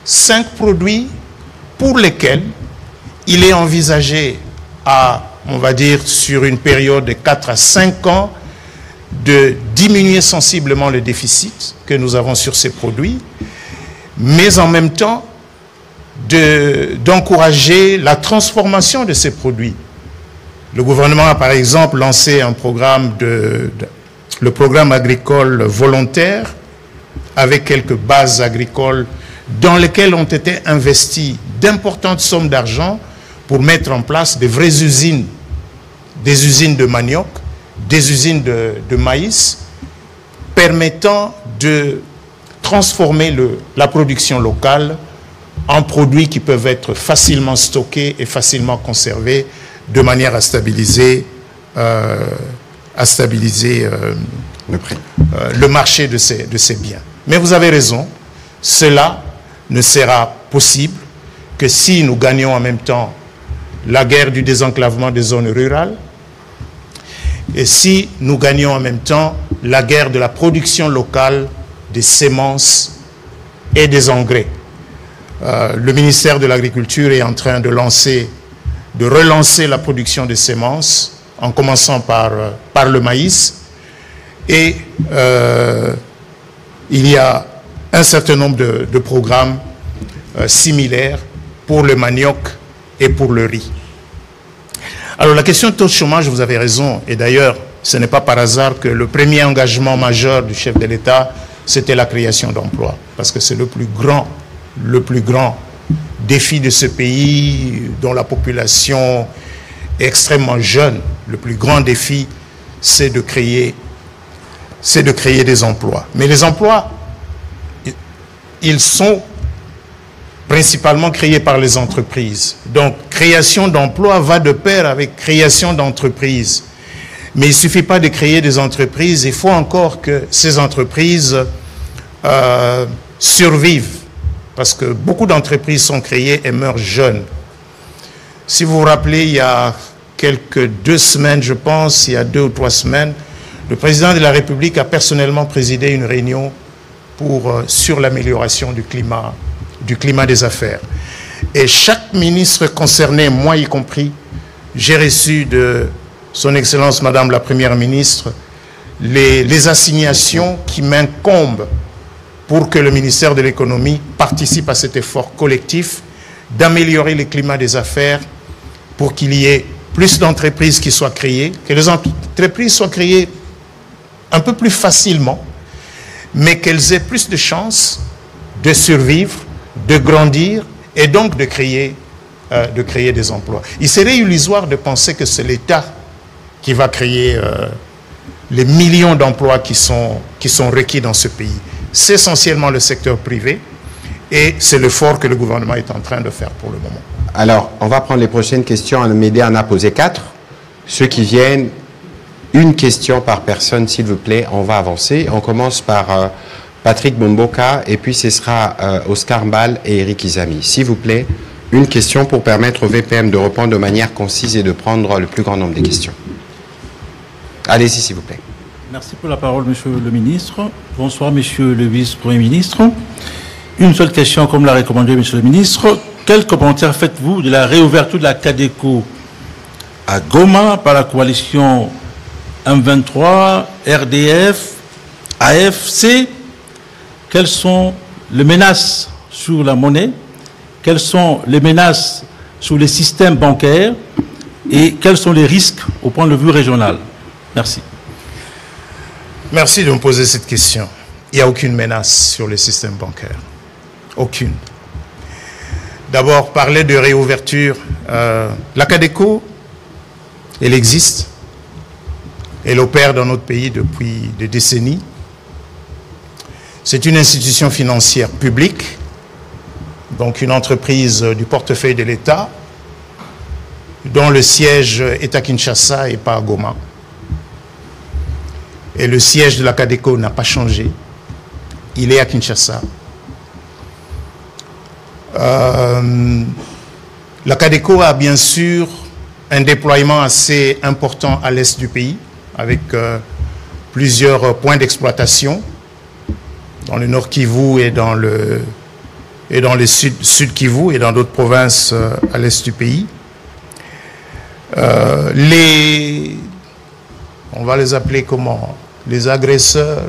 5 produits pour lesquels il est envisagé on va dire, sur une période de 4 à 5 ans, de diminuer sensiblement le déficit que nous avons sur ces produits, mais en même temps d'encourager la transformation de ces produits. Le gouvernement a par exemple lancé un programme, le programme agricole volontaire, avec quelques bases agricoles dans lesquelles ont été investies d'importantes sommes d'argent pour mettre en place des vraies usines, des usines de manioc, des usines de maïs, permettant de transformer la production locale en produits qui peuvent être facilement stockés et facilement conservés de manière à stabiliser le marché de ces biens. Mais vous avez raison, cela ne sera possible que si nous gagnons en même temps la guerre du désenclavement des zones rurales et si nous gagnons en même temps la guerre de la production locale des semences et des engrais. Le ministère de l'Agriculture est en train de relancer la production de semences, en commençant par le maïs. Et il y a un certain nombre de programmes similaires pour le manioc et pour le riz. Alors la question de taux de chômage, vous avez raison, et d'ailleurs, ce n'est pas par hasard que le premier engagement majeur du chef de l'État, c'était la création d'emplois, parce que c'est le plus grand défi de ce pays, dont la population est extrêmement jeune. Le plus grand défi, c'est de créer des emplois. Mais les emplois, ils sont principalement créés par les entreprises. Donc, création d'emplois va de pair avec création d'entreprises. Mais il ne suffit pas de créer des entreprises, il faut encore que ces entreprises survivent. Parce que beaucoup d'entreprises sont créées et meurent jeunes. Si vous vous rappelez, il y a quelques 2 semaines, je pense, il y a 2 ou 3 semaines, le président de la République a personnellement présidé une réunion sur l'amélioration du climat des affaires. Et chaque ministre concerné, moi y compris, j'ai reçu de son Excellence Madame la Première ministre les assignations qui m'incombent pour que le ministère de l'économie participe à cet effort collectif d'améliorer le climat des affaires pour qu'il y ait plus d'entreprises qui soient créées, que les entreprises soient créées un peu plus facilement, mais qu'elles aient plus de chances de survivre, de grandir et donc de créer des emplois. Il serait illusoire de penser que c'est l'État qui va créer les millions d'emplois qui sont requis dans ce pays. C'est essentiellement le secteur privé et c'est l'effort que le gouvernement est en train de faire pour le moment. Alors, on va prendre les prochaines questions. Amédée en a posé 4. Ceux qui viennent, une question par personne, s'il vous plaît. On va avancer. On commence par Patrick Bomboka, et puis ce sera Oscar Mbal et Eric Izami. S'il vous plaît, une question pour permettre au VPM de répondre de manière concise et de prendre le plus grand nombre de questions. Allez-y, s'il vous plaît. Merci pour la parole, Monsieur le Ministre. Bonsoir, Monsieur le Vice-Premier ministre. Une seule question, comme l'a recommandé Monsieur le Ministre. Quel commentaire faites-vous de la réouverture de la CADECO à Goma par la coalition M23, RDF, AFC? Quelles sont les menaces sur la monnaie? Quelles sont les menaces sur les systèmes bancaires? Et quels sont les risques au point de vue régional? Merci. Merci de me poser cette question. Il n'y a aucune menace sur le système bancaire. Aucune. D'abord, parler de réouverture. La CADECO, elle existe. Elle opère dans notre pays depuis des décennies. C'est une institution financière publique, donc une entreprise du portefeuille de l'État, dont le siège est à Kinshasa et pas à Goma. Et le siège de la CADECO n'a pas changé. Il est à Kinshasa. La CADECO a bien sûr un déploiement assez important à l'est du pays, avec plusieurs points d'exploitation, dans le nord Kivu et dans le sud Kivu et dans d'autres provinces à l'est du pays. On va les appeler comment? Les agresseurs,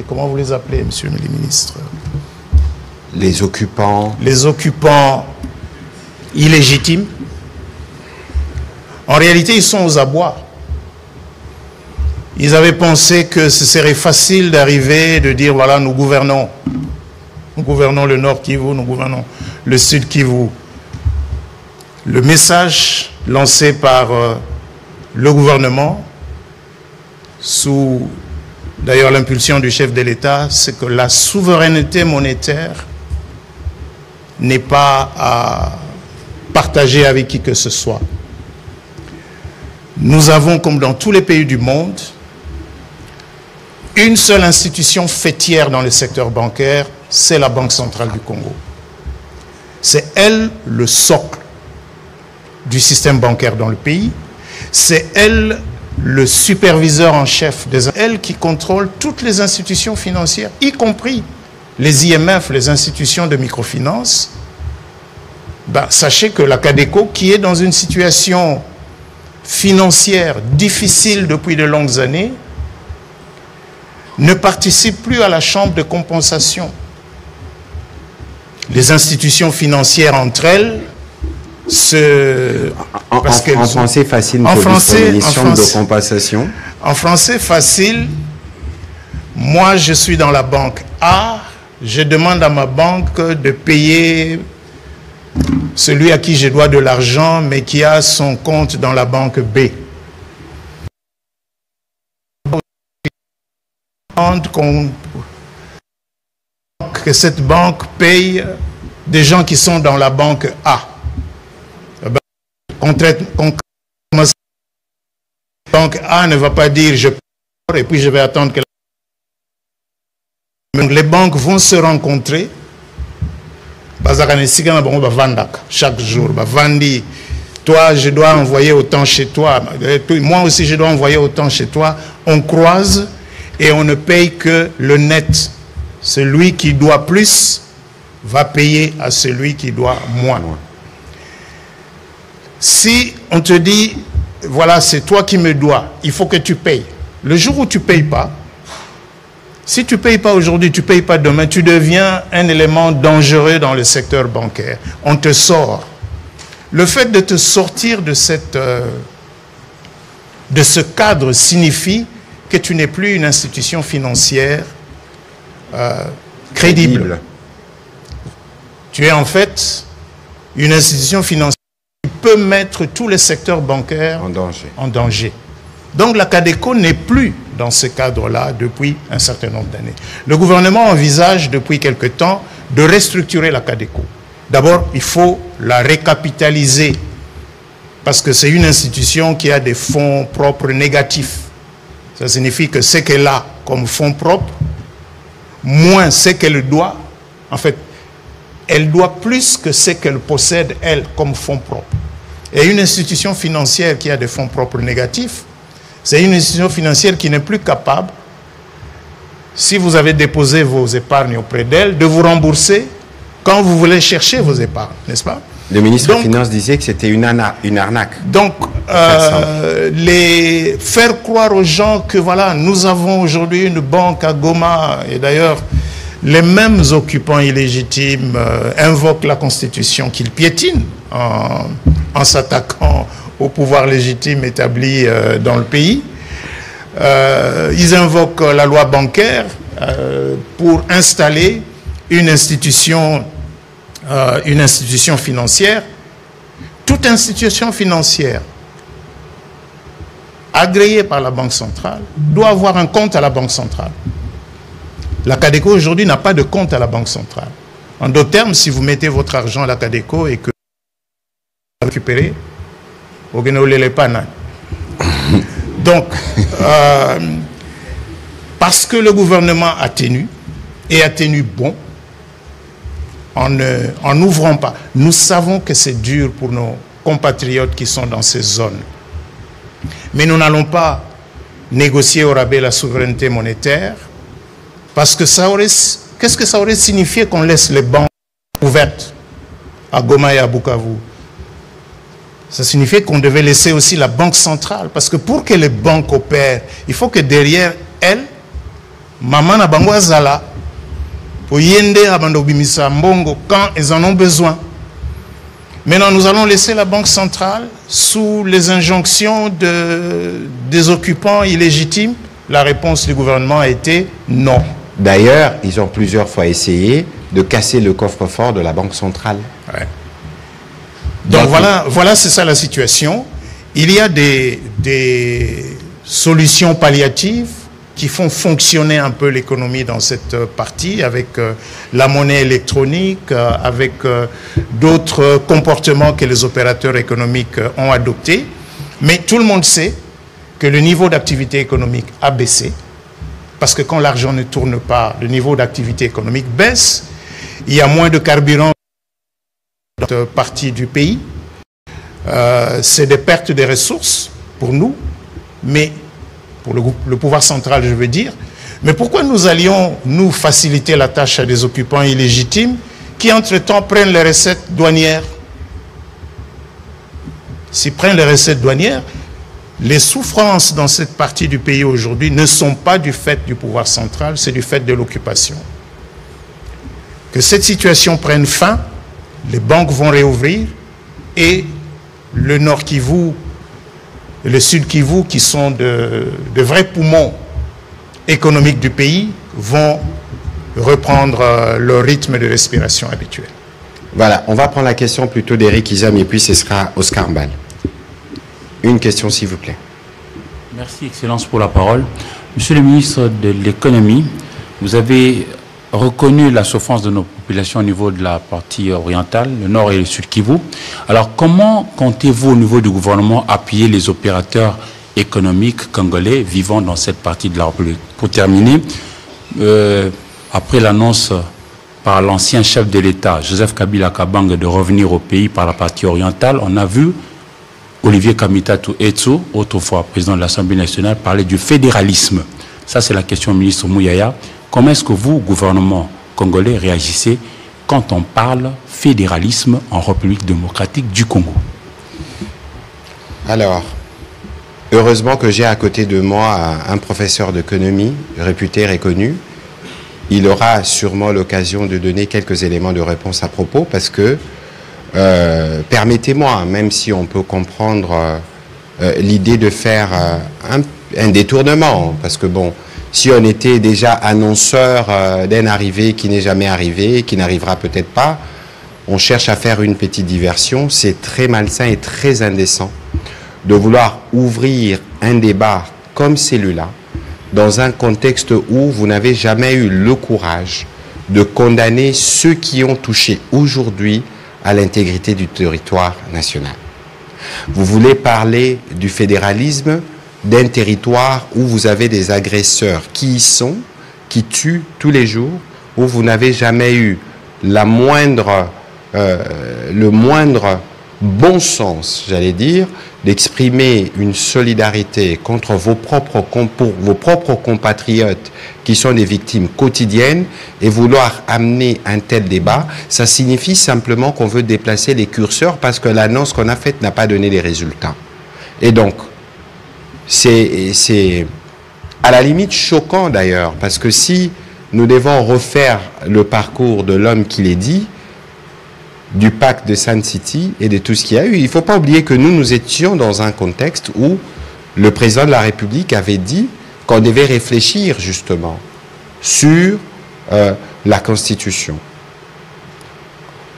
comment vous les appelez, monsieur le ministre? Les occupants. Les occupants illégitimes. En réalité, ils sont aux abois. Ils avaient pensé que ce serait facile d'arriver, de dire, voilà, nous gouvernons. Nous gouvernons le nord Kivu, nous gouvernons le sud Kivu. Le message lancé par le gouvernement, sous d'ailleurs l'impulsion du chef de l'État, c'est que la souveraineté monétaire n'est pas à partager avec qui que ce soit. Nous avons, comme dans tous les pays du monde, une seule institution fêtière dans le secteur bancaire, c'est la Banque centrale du Congo. C'est elle le socle du système bancaire dans le pays. C'est elle le superviseur en chef, elle qui contrôle toutes les institutions financières, y compris les IMF, les institutions de microfinance. Sachez que la CADECO, qui est dans une situation financière difficile depuis de longues années, ne participe plus à la chambre de compensation. Les institutions financières entre elles en français facile, de compensation. En français facile, moi je suis dans la banque A, je demande à ma banque de payer celui à qui je dois de l'argent, mais qui a son compte dans la banque B. Que cette banque paye des gens qui sont dans la banque A. Concrètement, la banque A ne va pas dire je paye et puis je vais attendre que les banques vont se rencontrer chaque jour. Toi, je dois envoyer autant chez toi. Moi aussi, je dois envoyer autant chez toi. On croise et on ne paye que le net. Celui qui doit plus va payer à celui qui doit moins. Si on te dit, voilà, c'est toi qui me dois, il faut que tu payes. Le jour où tu ne payes pas, si tu ne payes pas aujourd'hui, tu ne payes pas demain, tu deviens un élément dangereux dans le secteur bancaire. On te sort. Le fait de te sortir de ce cadre signifie que tu n'es plus une institution financière crédible. Tu es en fait une institution financière qui peut mettre tous les secteurs bancaires en danger. Donc la CADECO n'est plus dans ce cadre-là depuis un certain nombre d'années. Le gouvernement envisage depuis quelque temps de restructurer la CADECO. D'abord, il faut la récapitaliser parce que c'est une institution qui a des fonds propres négatifs. Ça signifie que ce qu'elle a comme fonds propres moins ce qu'elle doit, en fait, elle doit plus que ce qu'elle possède, elle, comme fonds propres. Et une institution financière qui a des fonds propres négatifs, c'est une institution financière qui n'est plus capable, si vous avez déposé vos épargnes auprès d'elle, de vous rembourser quand vous voulez chercher vos épargnes, n'est-ce pas? Le ministre des Finances disait que c'était une arnaque. Donc, faire croire aux gens que voilà, nous avons aujourd'hui une banque à Goma, et d'ailleurs, les mêmes occupants illégitimes invoquent la Constitution qu'ils piétinent en s'attaquant au pouvoir légitime établi dans le pays. Ils invoquent la loi bancaire pour installer une institution financière. Toute institution financière agréée par la Banque centrale doit avoir un compte à la Banque centrale. La CADECO aujourd'hui n'a pas de compte à la Banque centrale. En d'autres termes, si vous mettez votre argent à la CADECO et que vous récupérez, vous gagnez les pananes. Donc, parce que le gouvernement a tenu, et a tenu bon, en n'ouvrant pas. Nous savons que c'est dur pour nos compatriotes qui sont dans ces zones. Mais nous n'allons pas négocier au rabais la souveraineté monétaire, parce que qu'est-ce que ça aurait signifié qu'on laisse les banques ouvertes à Goma et à Bukavu? Ça signifiait qu'on devait laisser aussi la Banque centrale, parce que pour que les banques opèrent, il faut que derrière elles, Maman na bango azala, pour yende abando bimisa mbongo quand ils en ont besoin. Maintenant, nous allons laisser la Banque centrale sous les injonctions des occupants illégitimes. La réponse du gouvernement a été non. D'ailleurs, ils ont plusieurs fois essayé de casser le coffre-fort de la Banque centrale. Ouais. Donc voilà, c'est ça la situation. Il y a des solutions palliatives qui font fonctionner un peu l'économie dans cette partie, avec la monnaie électronique, avec d'autres comportements que les opérateurs économiques ont adoptés. Mais tout le monde sait que le niveau d'activité économique a baissé, parce que quand l'argent ne tourne pas, le niveau d'activité économique baisse, il y a moins de carburant dans cette partie du pays. C'est des pertes de ressources pour nous, mais pour le pouvoir central, je veux dire. Mais pourquoi nous allions nous faciliter la tâche à des occupants illégitimes qui, entre-temps, prennent les recettes douanières? S'ils prennent les recettes douanières, les souffrances dans cette partie du pays aujourd'hui ne sont pas du fait du pouvoir central, c'est du fait de l'occupation. Que cette situation prenne fin, les banques vont réouvrir et le Nord Kivu et le Sud Kivu, qui sont de vrais poumons économiques du pays, vont reprendre leur rythme de respiration habituel. Voilà, on va prendre la question plutôt d'Éric Izam et puis ce sera Oscar Mbal. Une question, s'il vous plaît. Merci, Excellence, pour la parole. Monsieur le ministre de l'Économie, vous avez reconnu la souffrance de nos populations au niveau de la partie orientale, le nord et le sud Kivu. Alors, comment comptez-vous au niveau du gouvernement appuyer les opérateurs économiques congolais vivant dans cette partie de la République? Pour terminer, après l'annonce par l'ancien chef de l'État, Joseph Kabila Kabange, de revenir au pays par la partie orientale, on a vu Olivier Kamitatu Etsu, autrefois président de l'Assemblée nationale, parler du fédéralisme. Ça, c'est la question au ministre Mouyaya. Comment est-ce que vous, gouvernement congolais, réagissez quand on parle fédéralisme en République démocratique du Congo? Alors, heureusement que j'ai à côté de moi un professeur d'économie, réputé, reconnu. Il aura sûrement l'occasion de donner quelques éléments de réponse à propos, parce que, permettez-moi, même si on peut comprendre l'idée de faire un détournement, parce que bon, si on était déjà annonceur d'un arrivé qui n'est jamais arrivé, qui n'arrivera peut-être pas, on cherche à faire une petite diversion. C'est très malsain et très indécent de vouloir ouvrir un débat comme celui-là dans un contexte où vous n'avez jamais eu le courage de condamner ceux qui ont touché aujourd'hui à l'intégrité du territoire national. Vous voulez parler du fédéralisme d'un territoire où vous avez des agresseurs qui y sont, qui tue tous les jours, où vous n'avez jamais eu le moindre bon sens, j'allais dire, d'exprimer une solidarité contre pour vos propres compatriotes qui sont des victimes quotidiennes, et vouloir amener un tel débat, ça signifie simplement qu'on veut déplacer les curseurs parce que l'annonce qu'on a faite n'a pas donné les résultats. Et donc, c'est à la limite choquant d'ailleurs, parce que si nous devons refaire le parcours de l'homme qui l'est dit, du pacte de Sun City et de tout ce qu'il y a eu, il ne faut pas oublier que nous étions dans un contexte où le président de la République avait dit qu'on devait réfléchir justement sur la Constitution.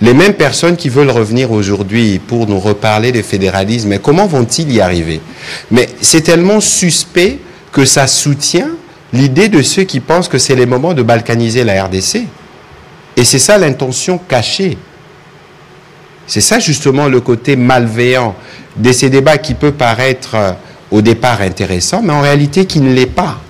Les mêmes personnes qui veulent revenir aujourd'hui pour nous reparler de fédéralisme, mais comment vont-ils y arriver? Mais c'est tellement suspect que ça soutient l'idée de ceux qui pensent que c'est le moment de balkaniser la RDC. Et c'est ça l'intention cachée. C'est ça justement le côté malveillant de ces débats qui peut paraître au départ intéressant, mais en réalité qui ne l'est pas.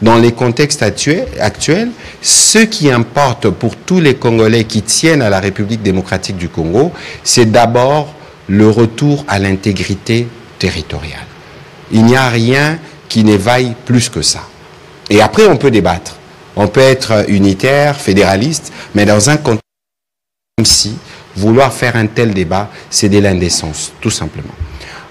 Dans les contextes actuels, ce qui importe pour tous les Congolais qui tiennent à la République démocratique du Congo, c'est d'abord le retour à l'intégrité territoriale. Il n'y a rien qui n'éveille plus que ça. Et après, on peut débattre. On peut être unitaire, fédéraliste, mais dans un contexte comme si vouloir faire un tel débat, c'est de l'indécence, tout simplement.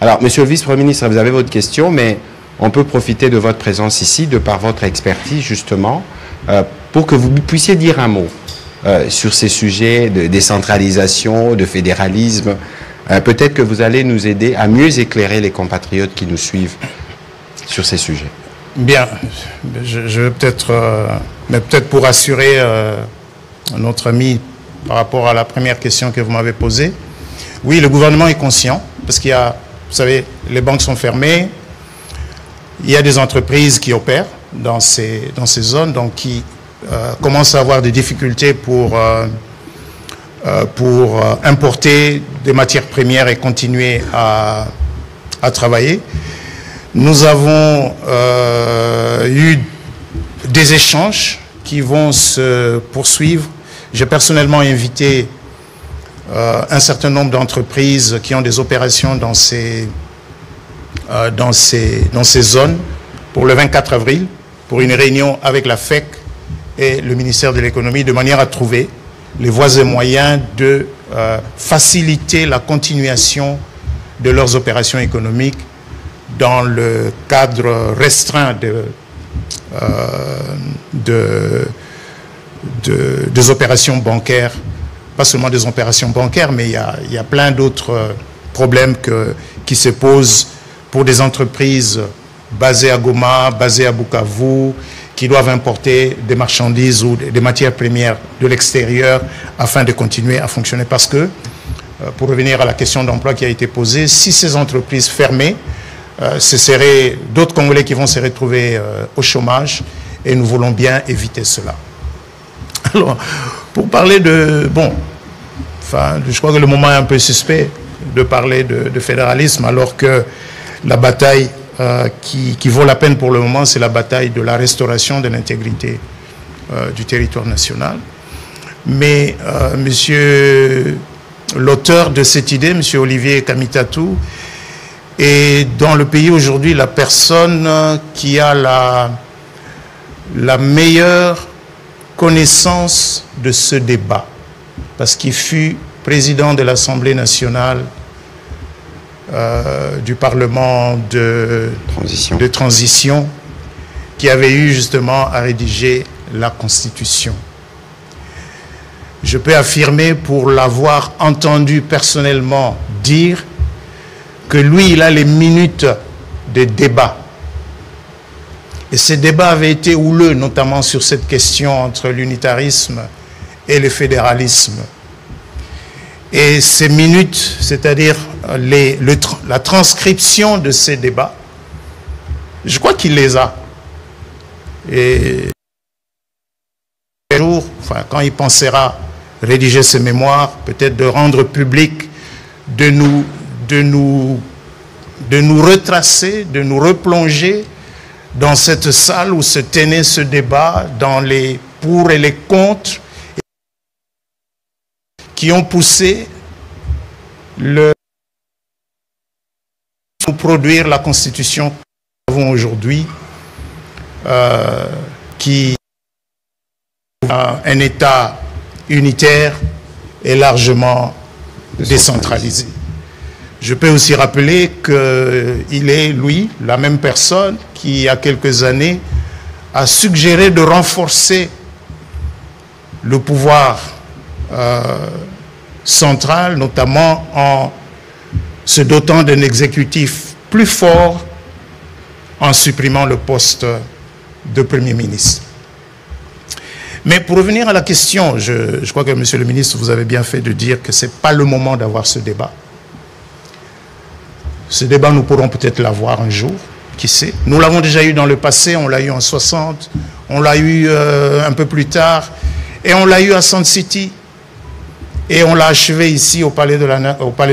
Alors, Monsieur le Vice-Premier ministre, vous avez votre question, mais on peut profiter de votre présence ici, de par votre expertise, justement, pour que vous puissiez dire un mot sur ces sujets de décentralisation, de fédéralisme. Peut-être que vous allez nous aider à mieux éclairer les compatriotes qui nous suivent sur ces sujets. Bien, je vais peut-être, mais peut-être pour assurer notre ami par rapport à la première question que vous m'avez posée. Oui, le gouvernement est conscient, parce qu'il y a, vous savez, les banques sont fermées, il y a des entreprises qui opèrent dans ces zones, donc qui commencent à avoir des difficultés pour importer des matières premières et continuer à travailler. Nous avons eu des échanges qui vont se poursuivre. J'ai personnellement invité un certain nombre d'entreprises qui ont des opérations dans ces zones pour le 24 avril, pour une réunion avec la FEC et le ministère de l'économie, de manière à trouver les voies et moyens de faciliter la continuation de leurs opérations économiques dans le cadre restreint des opérations bancaires, pas seulement des opérations bancaires, mais il y a plein d'autres problèmes qui se posent pour des entreprises basées à Goma, basées à Bukavu, qui doivent importer des marchandises ou des matières premières de l'extérieur afin de continuer à fonctionner. Parce que, pour revenir à la question d'emploi qui a été posée, si ces entreprises fermaient, ce seraient d'autres Congolais qui vont se retrouver au chômage, et nous voulons bien éviter cela. Alors, pour parler de... Bon, enfin, je crois que le moment est un peu suspect de parler de fédéralisme, alors que la bataille qui vaut la peine pour le moment, c'est la bataille de la restauration de l'intégrité du territoire national. Mais monsieur l'auteur de cette idée, monsieur Olivier Kamitatou, est dans le pays aujourd'hui la personne qui a la meilleure connaissance de ce débat, parce qu'il fut président de l'Assemblée nationale du Parlement de transition, qui avait eu justement à rédiger la Constitution. Je peux affirmer, pour l'avoir entendu personnellement dire, que lui, il a les minutes de débat. Et ces débats avaient été houleux, notamment sur cette question entre l'unitarisme et le fédéralisme. Et ces minutes, c'est-à-dire la transcription de ces débats, je crois qu'il les a. Et un jour, enfin, quand il pensera rédiger ses mémoires, peut-être de rendre public, de nous retracer, de nous replonger dans cette salle où se tenait ce débat, dans les pour et les contre, qui ont poussé pour produire la Constitution que nous avons aujourd'hui, qui a un État unitaire et largement décentralisé. Je peux aussi rappeler qu'il est, lui, la même personne qui, il y a quelques années, a suggéré de renforcer le pouvoir central, notamment en se dotant d'un exécutif plus fort, en supprimant le poste de Premier ministre. Mais pour revenir à la question, je crois que, Monsieur le ministre, vous avez bien fait de dire que ce n'est pas le moment d'avoir ce débat. Ce débat, nous pourrons peut-être l'avoir un jour, qui sait. Nous l'avons déjà eu dans le passé, on l'a eu en 60, on l'a eu un peu plus tard, et on l'a eu à Sand City, et on l'a achevé ici au Palais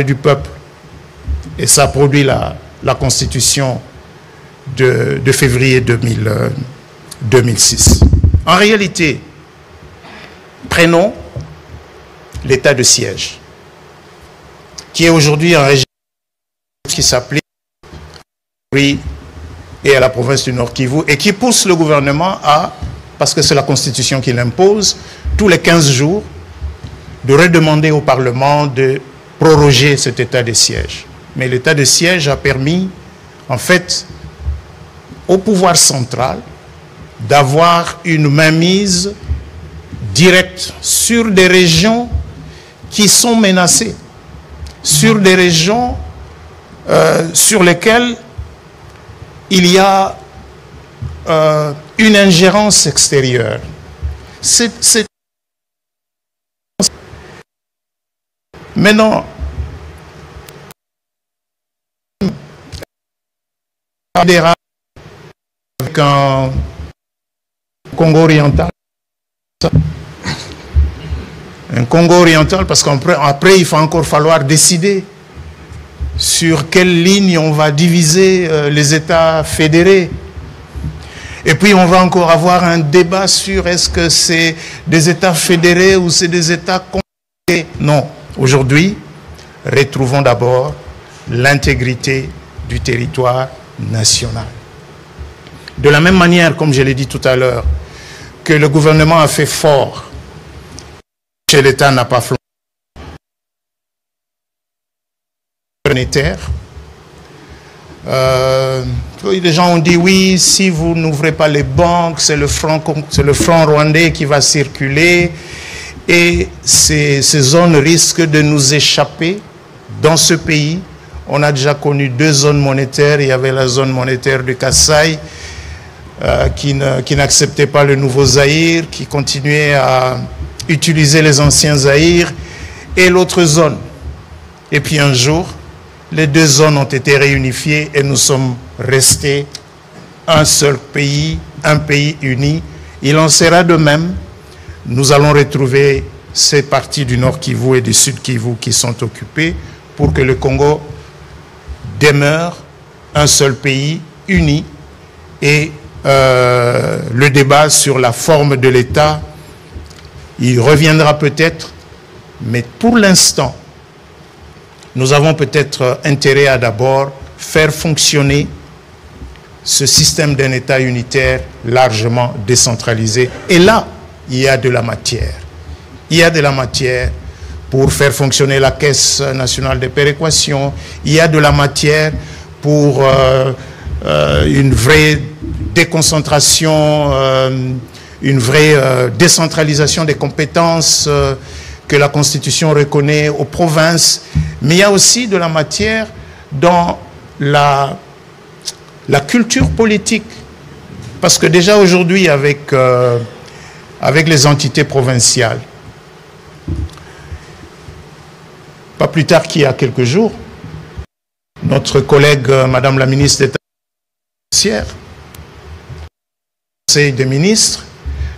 du Peuple. Et ça a produit la Constitution de février 2006. En réalité, prenons l'état de siège, qui est aujourd'hui un régime qui s'applique et à la province du Nord Kivu et qui pousse le gouvernement à, parce que c'est la Constitution qui l'impose, tous les 15 jours, de redemander au Parlement de proroger cet état de siège. Mais l'état de siège a permis, en fait, au pouvoir central d'avoir une mainmise directe sur des régions qui sont menacées, sur des régions sur lesquelles il y a une ingérence extérieure. Maintenant, avec un Congo oriental, parce qu'après il va encore falloir décider sur quelle ligne on va diviser les États fédérés. Et puis on va encore avoir un débat sur est-ce que c'est des États fédérés ou c'est des États confédérés. Non, aujourd'hui, retrouvons d'abord l'intégrité du territoire national. De la même manière, comme je l'ai dit tout à l'heure, que le gouvernement a fait fort, chez l'État n'a pas flanché. Monétaire. Les gens ont dit oui, si vous n'ouvrez pas les banques, c'est le franc rwandais qui va circuler et ces zones risquent de nous échapper. Dans ce pays, on a déjà connu 2 zones monétaires. Il y avait la zone monétaire de Kasaï qui n'acceptait pas le nouveau Zaïre, qui continuait à utiliser les anciens Zaïre, et l'autre zone. Et puis un jour, les 2 zones ont été réunifiées et nous sommes restés un seul pays, un pays uni. Il en sera de même. Nous allons retrouver ces parties du Nord Kivu et du Sud Kivu qui sont occupées pour que le Congo demeure un seul pays uni. Et le débat sur la forme de l'État, il reviendra peut-être, mais pour l'instant, nous avons peut-être intérêt à d'abord faire fonctionner ce système d'un État unitaire largement décentralisé. Et là, il y a de la matière. Il y a de la matière pour faire fonctionner la Caisse nationale de péréquation. Il y a de la matière pour une vraie déconcentration, une vraie décentralisation des compétences que la Constitution reconnaît aux provinces, mais il y a aussi de la matière dans la culture politique. Parce que déjà aujourd'hui, avec les entités provinciales, pas plus tard qu'il y a quelques jours, notre collègue, Madame la ministre d'État, Conseil des ministres,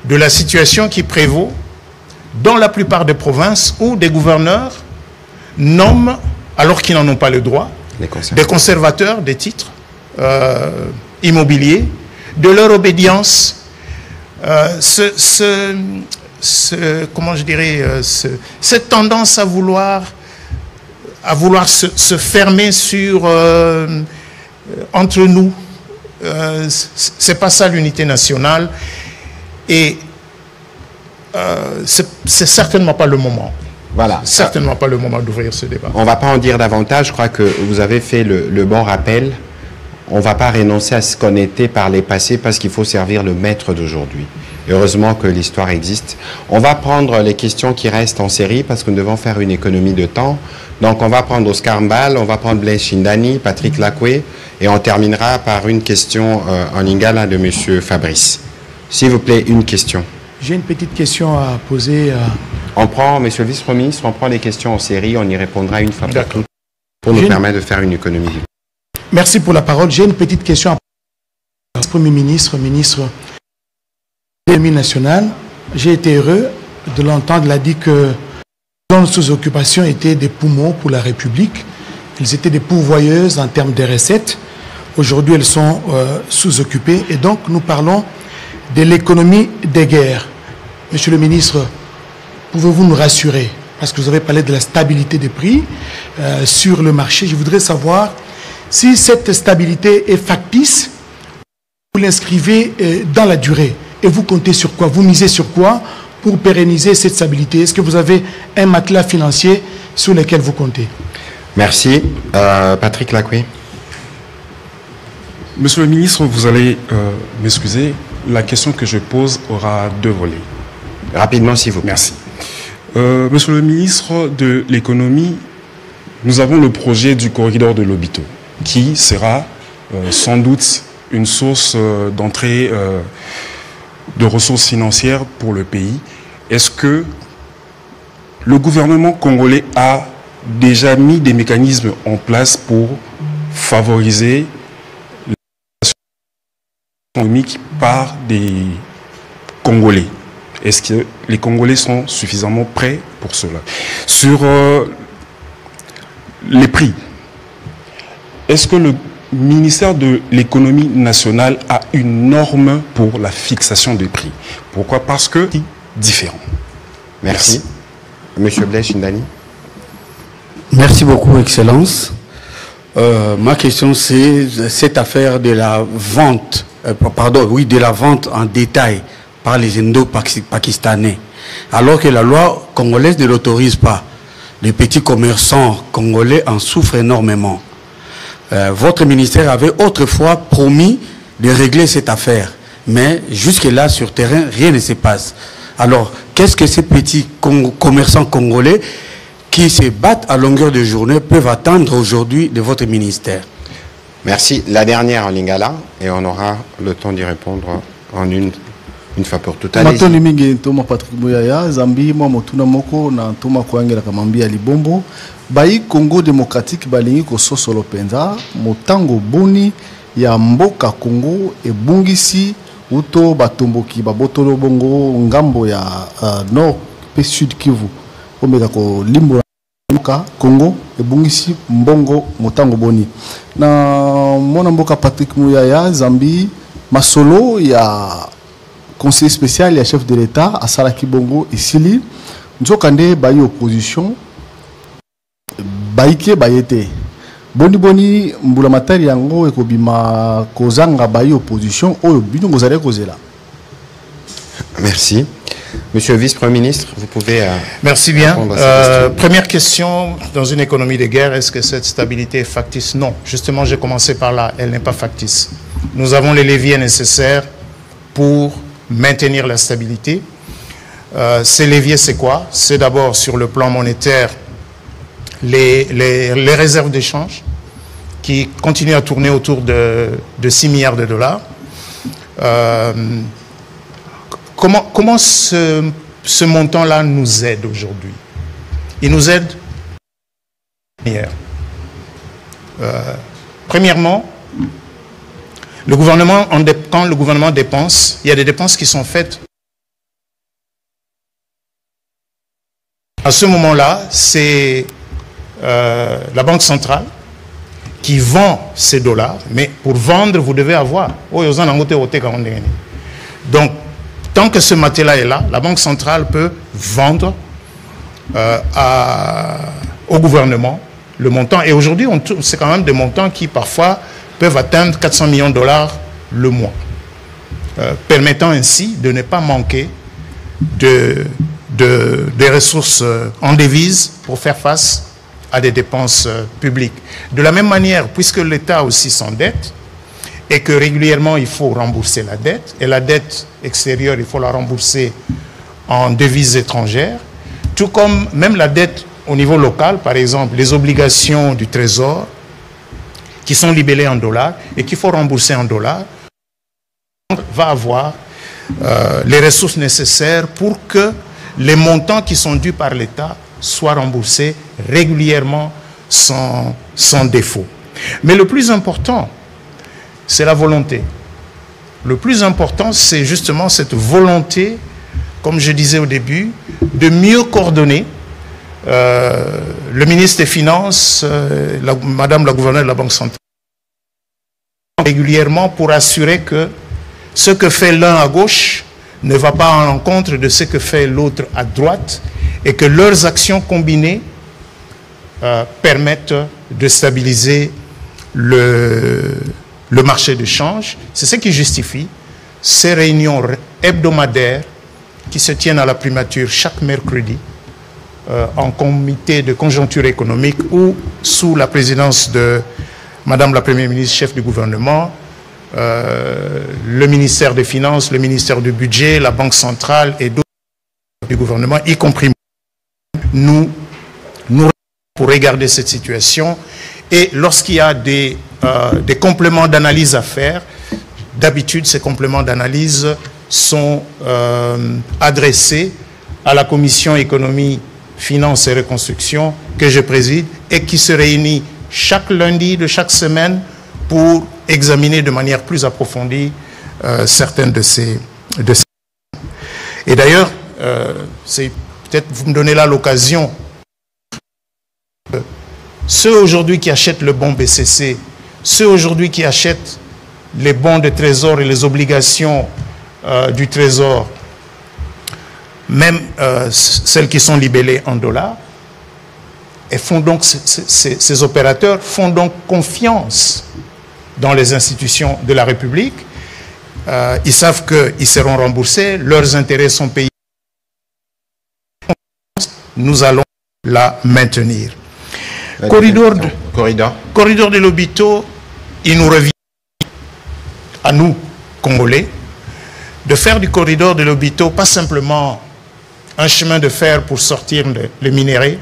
de la situation qui prévaut dans la plupart des provinces où des gouverneurs nomment, alors qu'ils n'en ont pas le droit, des conservateurs des titres immobiliers, de leur obédience, comment je dirais, cette tendance à vouloir se fermer sur entre nous, c'est pas ça l'unité nationale, et c'est certainement pas le moment. Voilà. Certainement pas le moment d'ouvrir ce débat. On ne va pas en dire davantage. Je crois que vous avez fait le bon rappel. On ne va pas renoncer à ce qu'on était par les passés parce qu'il faut servir le maître d'aujourd'hui. Heureusement que l'histoire existe. On va prendre les questions qui restent en série parce que nous devons faire une économie de temps. Donc on va prendre Oscar Mbal, on va prendre Blaise Shindani, Patrick Lakwe et on terminera par une question en lingala de M. Fabrice. S'il vous plaît, une question. J'ai une petite question à poser. On prend, Monsieur le Vice-Premier ministre, on prend les questions en série, on y répondra une fois pour toutes pour nous permettre de faire une économie. Merci pour la parole. J'ai une petite question à poser au Premier ministre, ministre de l'économie nationale. J'ai été heureux de l'entendre. Il a dit que les zones sous occupation étaient des poumons pour la République. Elles étaient des pourvoyeuses en termes de recettes. Aujourd'hui, elles sont sous-occupées. Et donc, nous parlons de l'économie des guerres. Monsieur le ministre, pouvez-vous nous rassurer? Parce que vous avez parlé de la stabilité des prix sur le marché. Je voudrais savoir si cette stabilité est factice, vous l'inscrivez dans la durée. Et vous comptez sur quoi? Vous misez sur quoi pour pérenniser cette stabilité? Est-ce que vous avez un matelas financier sur lequel vous comptez? Merci. Patrick Lakwe. Monsieur le ministre, vous allez m'excuser. La question que je pose aura deux volets. Rapidement, s'il vous plaît. Merci. Monsieur le ministre de l'économie, nous avons le projet du corridor de Lobito, qui sera sans doute une source d'entrée de ressources financières pour le pays. Est-ce que le gouvernement congolais a déjà mis des mécanismes en place pour favoriser économique par des Congolais? Est-ce que les Congolais sont suffisamment prêts pour cela? Sur les prix, est-ce que le ministère de l'économie nationale a une norme pour la fixation des prix? Pourquoi? Parce que c'est différent. Merci. Monsieur Blaise Shindani. Merci beaucoup, Excellence. Ma question, c'est cette affaire de la vente, de la vente en détail par les Indo-Pakistanais. Alors que la loi congolaise ne l'autorise pas. Les petits commerçants congolais en souffrent énormément. Votre ministère avait autrefois promis de régler cette affaire. Mais jusque-là, sur terrain, rien ne se passe. Alors, qu'est-ce que ces petits commerçants congolais qui se battent à longueur de journée peuvent attendre aujourd'hui de votre ministère? Merci. La dernière en lingala, et on aura le temps d'y répondre en une fois pour toutes. Matoni mingi ntoma Patrick Mouyaya, Zambi mwa motuna moko na ntoma koangela kamambia libombo. Bayi Congo démocratique balingi ko sosolo penza, motango boni ya mboka Congo ebungisi uto batomboki babotolo bongo ngambo ya nord pe sud Kivu. Omeka ko limbo Congo ebungisi mbongo motango boni. Na mona mboka Patrick Mouyaya, Zambi masolo ya conseiller spécial et chef de l'État à Salaki Bongo et Sili, nous avons bayi opposition, baïke bayete. Boni mbula matari yango ekobima kozanga bayi opposition oyo bino ngozale kozela. Merci. Monsieur le Vice-Premier ministre, vous pouvez... Merci bien. Première question, dans une économie de guerre, est-ce que cette stabilité est factice? Non. Justement, j'ai commencé par là. Elle n'est pas factice. Nous avons les leviers nécessaires pour maintenir la stabilité. Ces leviers, c'est quoi? C'est d'abord sur le plan monétaire, les réserves d'échange qui continuent à tourner autour de 6 milliards de dollars. Comment ce montant-là nous aide aujourd'hui? Il nous aide premièrement, le gouvernement, quand le gouvernement dépense, il y a des dépenses qui sont faites. À ce moment-là, c'est la Banque centrale qui vend ces dollars, mais pour vendre, vous devez avoir. Donc, tant que ce matériel est là, la Banque centrale peut vendre au gouvernement le montant. Et aujourd'hui, c'est quand même des montants qui parfois peuvent atteindre 400 millions de dollars le mois, permettant ainsi de ne pas manquer des ressources en devises pour faire face à des dépenses publiques. De la même manière, puisque l'État aussi s'endette et que régulièrement il faut rembourser la dette, et la dette extérieure, il faut la rembourser en devises étrangères, tout comme même la dette au niveau local, par exemple, les obligations du Trésor qui sont libellées en dollars et qu'il faut rembourser en dollars, va avoir les ressources nécessaires pour que les montants qui sont dus par l'État soient remboursés régulièrement sans défaut. Mais le plus important, c'est la volonté. Le plus important, c'est justement cette volonté, comme je disais au début, de mieux coordonner le ministre des Finances, Madame la gouverneure de la Banque centrale, régulièrement pour assurer que ce que fait l'un à gauche ne va pas en l'encontre de ce que fait l'autre à droite et que leurs actions combinées permettent de stabiliser le marché de change. C'est ce qui justifie ces réunions hebdomadaires qui se tiennent à la primature chaque mercredi en comité de conjoncture économique ou sous la présidence de Madame la Première ministre, chef du gouvernement, le ministère des Finances, le ministère du Budget, la Banque centrale et d'autres du gouvernement, y compris nous pour regarder cette situation. Et lorsqu'il y a des compléments d'analyse à faire, d'habitude, ces compléments d'analyse sont adressés à la Commission économie, finances et reconstruction que je préside et qui se réunit chaque lundi de chaque semaine pour examiner de manière plus approfondie certaines de ces... Et d'ailleurs, c'est peut-être vous me donnez là l'occasion. Ceux aujourd'hui qui achètent le bon BCC, ceux aujourd'hui qui achètent les bons de trésor et les obligations du trésor, même celles qui sont libellées en dollars, et font donc, ces opérateurs font donc confiance dans les institutions de la République. Ils savent qu'ils seront remboursés, leurs intérêts sont payés. Nous allons la maintenir. Corridor de Lobito, il nous revient à nous, Congolais, de faire du corridor de Lobito pas simplement un chemin de fer pour sortir les minéraux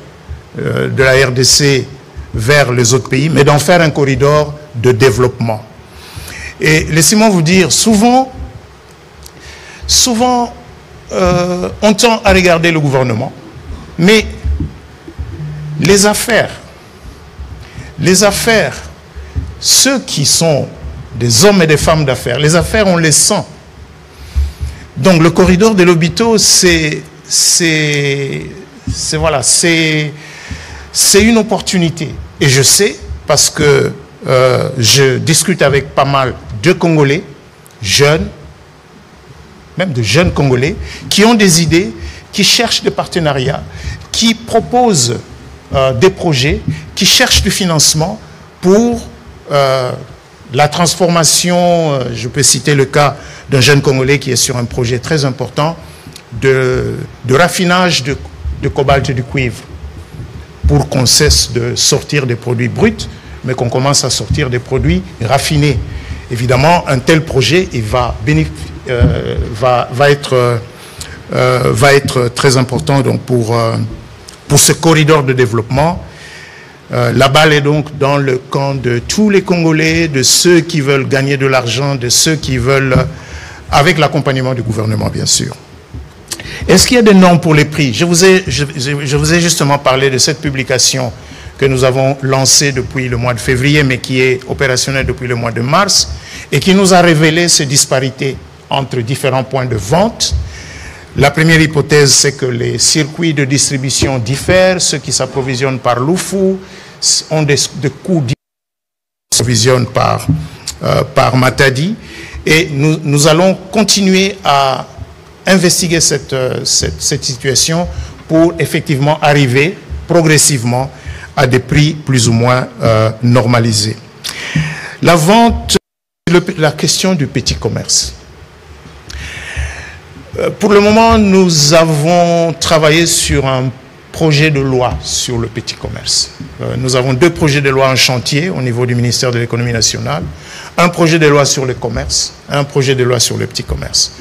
de la RDC vers les autres pays, mais d'en faire un corridor de développement. Et laissez-moi vous dire, souvent, on tend à regarder le gouvernement, mais les affaires, ceux qui sont des hommes et des femmes d'affaires, les affaires, on les sent. Donc le corridor de Lobito, c'est une opportunité. Et je sais, parce que je discute avec pas mal de Congolais, jeunes, même de jeunes Congolais, qui ont des idées, qui cherchent des partenariats, qui proposent des projets, qui cherchent du financement pour la transformation. Je peux citer le cas d'un jeune Congolais qui est sur un projet très important de raffinage de cobalt et du cuivre, pour qu'on cesse de sortir des produits bruts, mais qu'on commence à sortir des produits raffinés. Évidemment, un tel projet il va être très important donc, pour ce corridor de développement. La balle est donc dans le camp de tous les Congolais, de ceux qui veulent gagner de l'argent, de ceux qui veulent, avec l'accompagnement du gouvernement, bien sûr. Est-ce qu'il y a des normes pour les prix? Je vous ai justement parlé de cette publication que nous avons lancée depuis le mois de février, mais qui est opérationnelle depuis le mois de mars, et qui nous a révélé ces disparités entre différents points de vente. La première hypothèse, c'est que les circuits de distribution diffèrent. Ceux qui s'approvisionnent par l'OUFOU ont des coûts différents supervisionne par Matadi. Et nous allons continuer à investiguer cette situation pour effectivement arriver progressivement à des prix plus ou moins normalisés. La vente, la question du petit commerce. Pour le moment, nous avons travaillé sur un projet de loi sur le petit commerce. Nous avons 2 projets de loi en chantier au niveau du ministère de l'économie nationale. Un projet de loi sur le commerce, un projet de loi sur le petit commerce.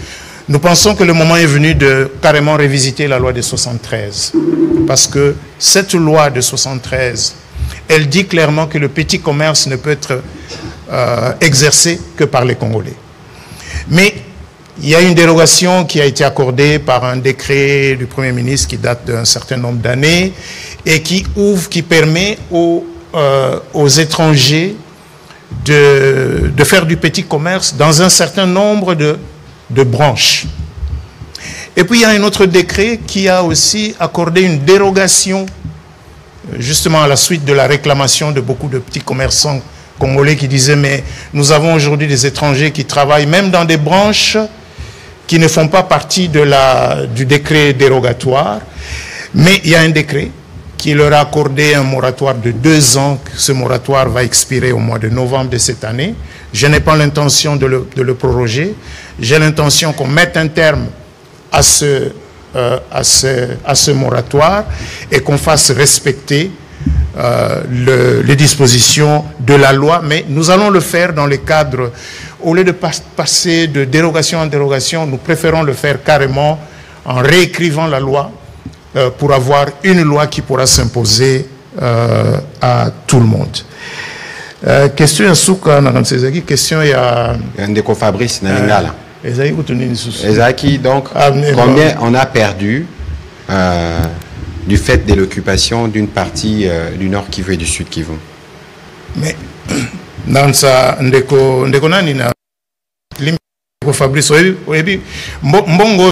Nous pensons que le moment est venu de carrément révisiter la loi de 73. Parce que cette loi de 73, elle dit clairement que le petit commerce ne peut être exercé que par les Congolais. Mais il y a une dérogation qui a été accordée par un décret du Premier ministre qui date d'un certain nombre d'années et qui permet aux étrangers de faire du petit commerce dans un certain nombre de branches. Et puis il y a un autre décret qui a aussi accordé une dérogation, justement à la suite de la réclamation de beaucoup de petits commerçants congolais qui disaient mais nous avons aujourd'hui des étrangers qui travaillent même dans des branches qui ne font pas partie du décret dérogatoire, mais il y a un décret qui leur a accordé un moratoire de 2 ans. Ce moratoire va expirer au mois de novembre de cette année. Je n'ai pas l'intention de le proroger. J'ai l'intention qu'on mette un terme à ce moratoire et qu'on fasse respecter les dispositions de la loi, mais nous allons le faire dans le cadre, au lieu de passer de dérogation en dérogation, nous préférons le faire carrément en réécrivant la loi pour avoir une loi qui pourra s'imposer à tout le monde. Question à Souka, question à Ndeko Fabrice Nalingala. Ezaki, donc, combien on a perdu du fait de l'occupation d'une partie du Nord Kivu et du Sud Kivu? Mais dans ça, Ndeko nani na Ndeko Fabrice oyebi mbongo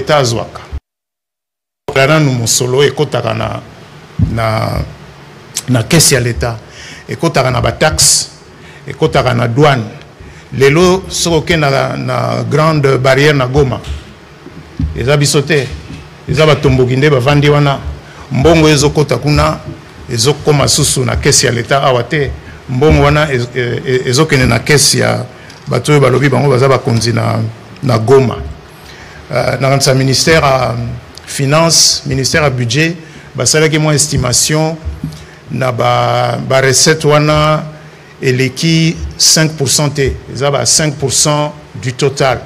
etazwaka kana musolo ekotaka na caisse ya l'État, ekotaka na ba taxe, ekotaka na douane. Lelo soke na grande barrière na Goma eza bisote eza batomboki nde bavandi wana mbongo ezokota kuna ezokoma susu na caisse ya l'État awa te, mbongo wana ezokende na caisse ya bato balobi bango baza bakonzi na Goma. Dans sa ministère à finance, ministère à budget, basalaki mo estimation na ba recette wana eleki 5% te, eza ba 5% du total.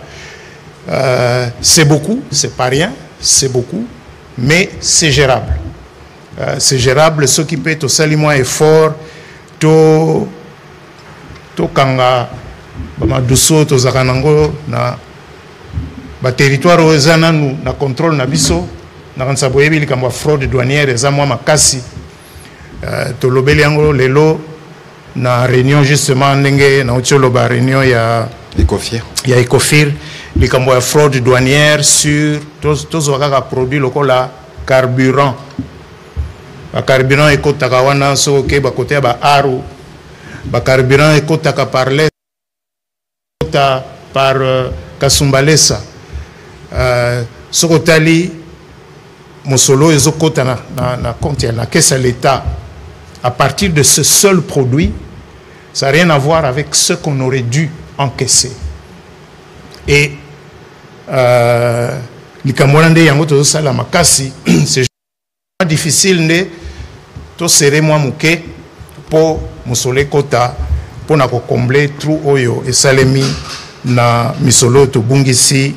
C'est beaucoup, c'est pas rien, c'est beaucoup, mais c'est gérable. C'est gérable, ce qui peut être aussi moins effort, to kanga ba duso to zakanango na ba territoire ozana na contrôle na biso na kansa boyebi likamwa fraude douanière eza mwa makasi. To lobeli yango lelo na réunion justement ndenge na otcholo ba réunion ya Ecofir likambo ya fraude douanière sur tous wakaka produit lokola carburant. Ba carburant ekotaka wana soke ba côté ba aru ba carburant ekotaka par les par Kasumbalesa sokotali mosolo ezokota na compte na caisse à l'État à partir de ce seul produit. Ça n'a rien à voir avec ce qu'on aurait dû encaisser. Et likamwande yango to sala makasi c'est difficile ne to serrer moi muke po musole kota pour na ko combler trou oyo et salemi na misolo to bungisi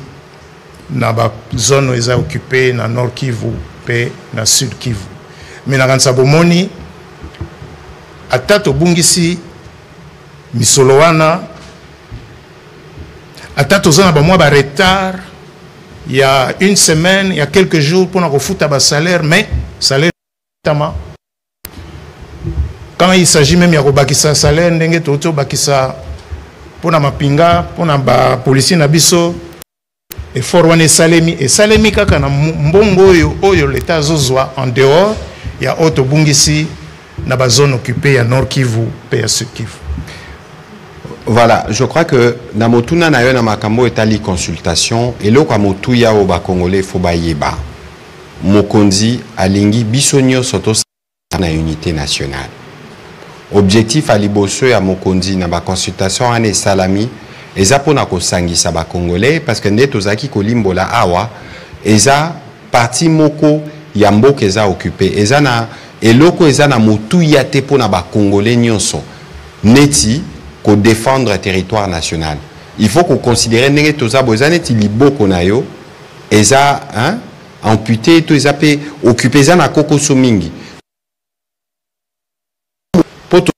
na ba zone eza occupée na Nord Kivu pe na Sud Kivu. Mais na kansa bomoni atato bungisi misolo wana atato zona ba mois ba retard, il y a une semaine, il y a quelques jours pour na refuta ba salaire, mais salaire tama quand il s'agit même ya robakisa salaire ndenge toto bakisa pour na mapinga pour na ba policier na biso et for wana salemi kaka na mbongo oyo l'État zozwa en dehors ya auto bungisi dans la zone occupée à Nord Kivu et à Sud Kivu. Voilà, je crois que dans motuna na yo na makambo etali consultation et lo kwa motuya o ba congolais faut ba yeba. Mokonzi alingi bisonyo soto na unité nationale. Objectif à liboso ya mokonzi na ba consultation ane salami eza pona ko sangisa ba congolais parce que ndeto zaki kolimbola awa eza parti moko ya mboka eza occupé eza na eloko eza na motuya te pona ba congolais nyonso neti ko défendre territoire national. Il faut qu'on considère ndenge toza bozaneti liboko na yo eza hein amputé to eza pe occupé eza na kokoso mingi. Poto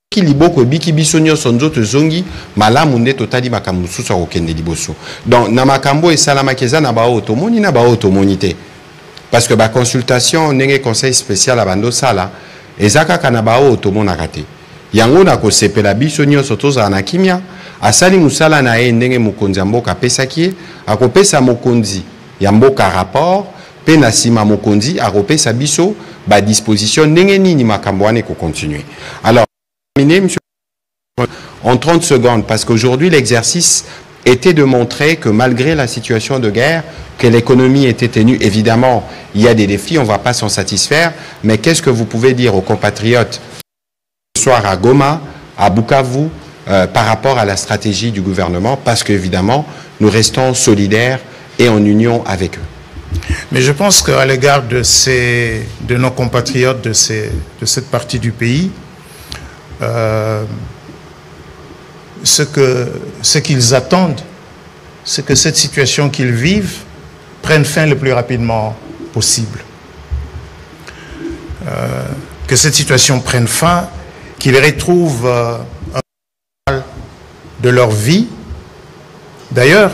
ki liboko biki biso nyonso nzoto zongi malamu nde totali makambo susu okende liboso. Donc na makambo esalama keza na ba otomoni na ba otomoni te. Parce que ba consultation ndenge conseil spécial abando sala ezaka kana ba otomona kate. Yango na ko sepela biso nyonso toza na kimia asali musala na ye ndenge mokonzi mboka pesaki akopesa mokonzi ya mboka rapport pe na sima mokonzi akopesa biso ba disposition ndenge nini makambo wane ko continuer. Alors terminé monsieur en 30 secondes parce qu'aujourd'hui l'exercice était de montrer que malgré la situation de guerre que l'économie était tenue, évidemment il y a des défis, on ne va pas s'en satisfaire, mais qu'est-ce que vous pouvez dire aux compatriotes soir à Goma, à Bukavu, par rapport à la stratégie du gouvernement, parce qu'évidemment, nous restons solidaires et en union avec eux. Mais je pense qu'à l'égard de nos compatriotes de cette partie du pays, ce qu'ils attendent, c'est que cette situation qu'ils vivent prenne fin le plus rapidement possible. Que cette situation prenne fin, qu'ils retrouvent un de leur vie. D'ailleurs,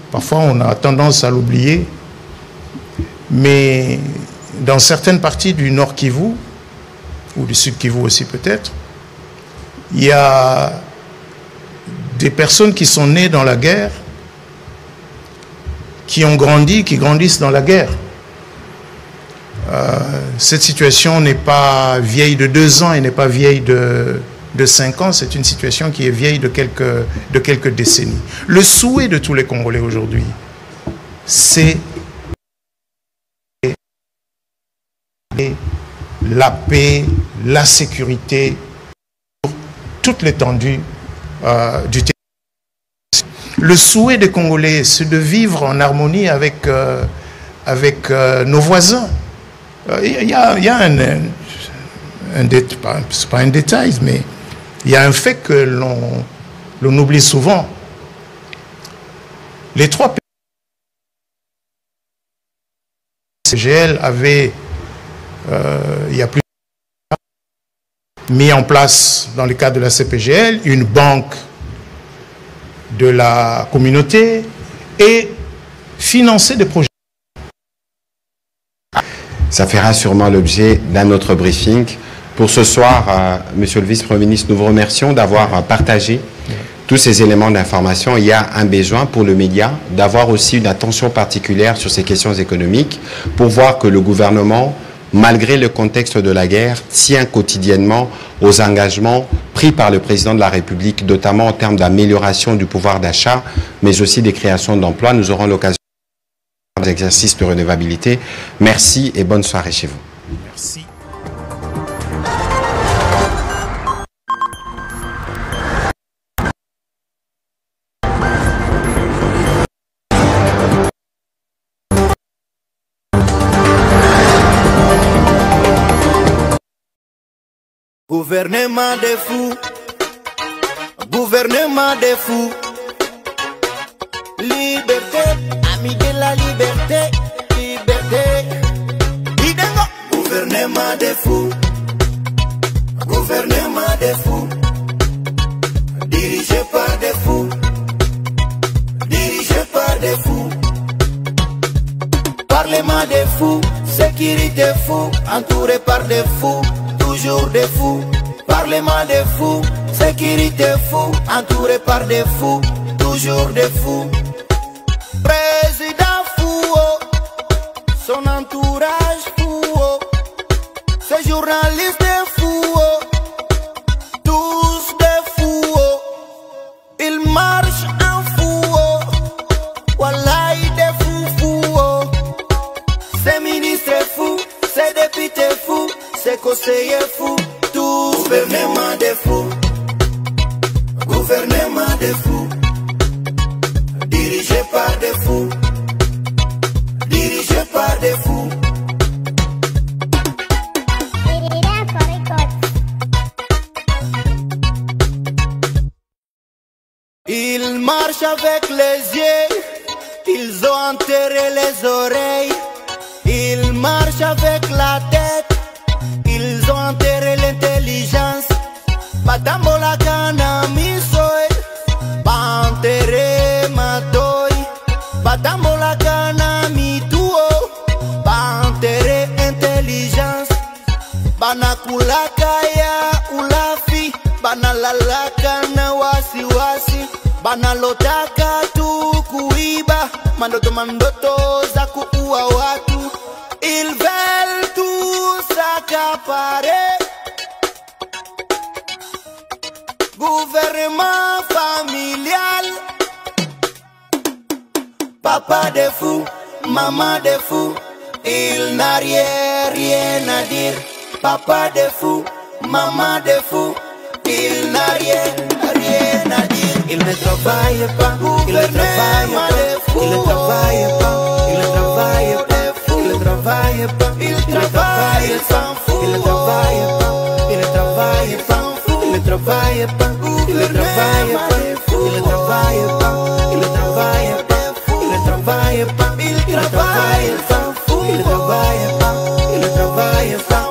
parfois on a tendance à l'oublier, mais dans certaines parties du Nord Kivu, ou du Sud Kivu aussi peut-être, il y a des personnes qui sont nées dans la guerre, qui ont grandi, qui grandissent dans la guerre. Cette situation n'est pas vieille de 2 ans et n'est pas vieille de 5 ans, c'est une situation qui est vieille de quelques décennies. Le souhait de tous les Congolais aujourd'hui, c'est la paix, la sécurité, sur toute l'étendue du territoire. Le souhait des Congolais, c'est de vivre en harmonie avec nos voisins. Il y a c'est pas un détail, mais il y a un fait que l'on oublie souvent. Les 3 pays CGL avaient, il y a plus mis en place, dans le cadre de la CPGL, une banque de la communauté et financé des projets. Ça fera sûrement l'objet d'un autre briefing. Pour ce soir, Monsieur le Vice-Premier ministre, nous vous remercions d'avoir partagé tous ces éléments d'information. Il y a un besoin pour le média d'avoir aussi une attention particulière sur ces questions économiques pour voir que le gouvernement, malgré le contexte de la guerre, tient quotidiennement aux engagements pris par le président de la République, notamment en termes d'amélioration du pouvoir d'achat, mais aussi des créations d'emplois. Nous aurons l'occasion d'exercice de redevabilité. Merci et bonne soirée chez vous. Merci. Gouvernement des fous, gouvernement des fous. Liberté, ami de la liberté, liberté. Gouvernement des fous, gouvernement des fous. Dirigé par des fous, dirigé par des fous. Parlement des fous, sécurité fou, entouré par des fous. Toujours des fous, parlement des fous, sécurité fou, entouré par des fous, toujours des fous. Président fou, son entourage fou. journalistes des fous, oh. Tous des fous, oh. Ils marchent en fou, oh. Wallahi des fous, oh. Ces ministres fous, ces députés fous, ces conseillers fous, tout gouvernement des fous. Gouvernement des fous, dirigé par des fous, dirigé par des fous. Ils marchent avec les yeux, ils ont enterré les oreilles. Ils marchent avec la tête, ils ont enterré l'intelligence. Batambola kanami soy, bantere matoi. Batambola kanami tuo, bantere intelligence. Banakulaka ya ulafi, banalalaka na wasiwasi. Banalotaka tu kuiba, mandoto za kuua watu. Ils veulent tout s'accaparer. Gouvernement familial. Papa des fous, maman des fous, il n'a rien à dire. Papa des fous, maman des fous, il n'a rien à dire. Il ne travaille pas, il ne travaille pas, il ne travaille pas, il ne travaille pas, il ne travaille pas, il travaille sans fou, il ne travaille pas, il ne travaille pas, il ne travaille pas, il ne travaille pas, il ne travaille pas, il ne travaille pas, il ne travaille pas, il travaille sans fou, il ne travaille pas, il ne travaille sans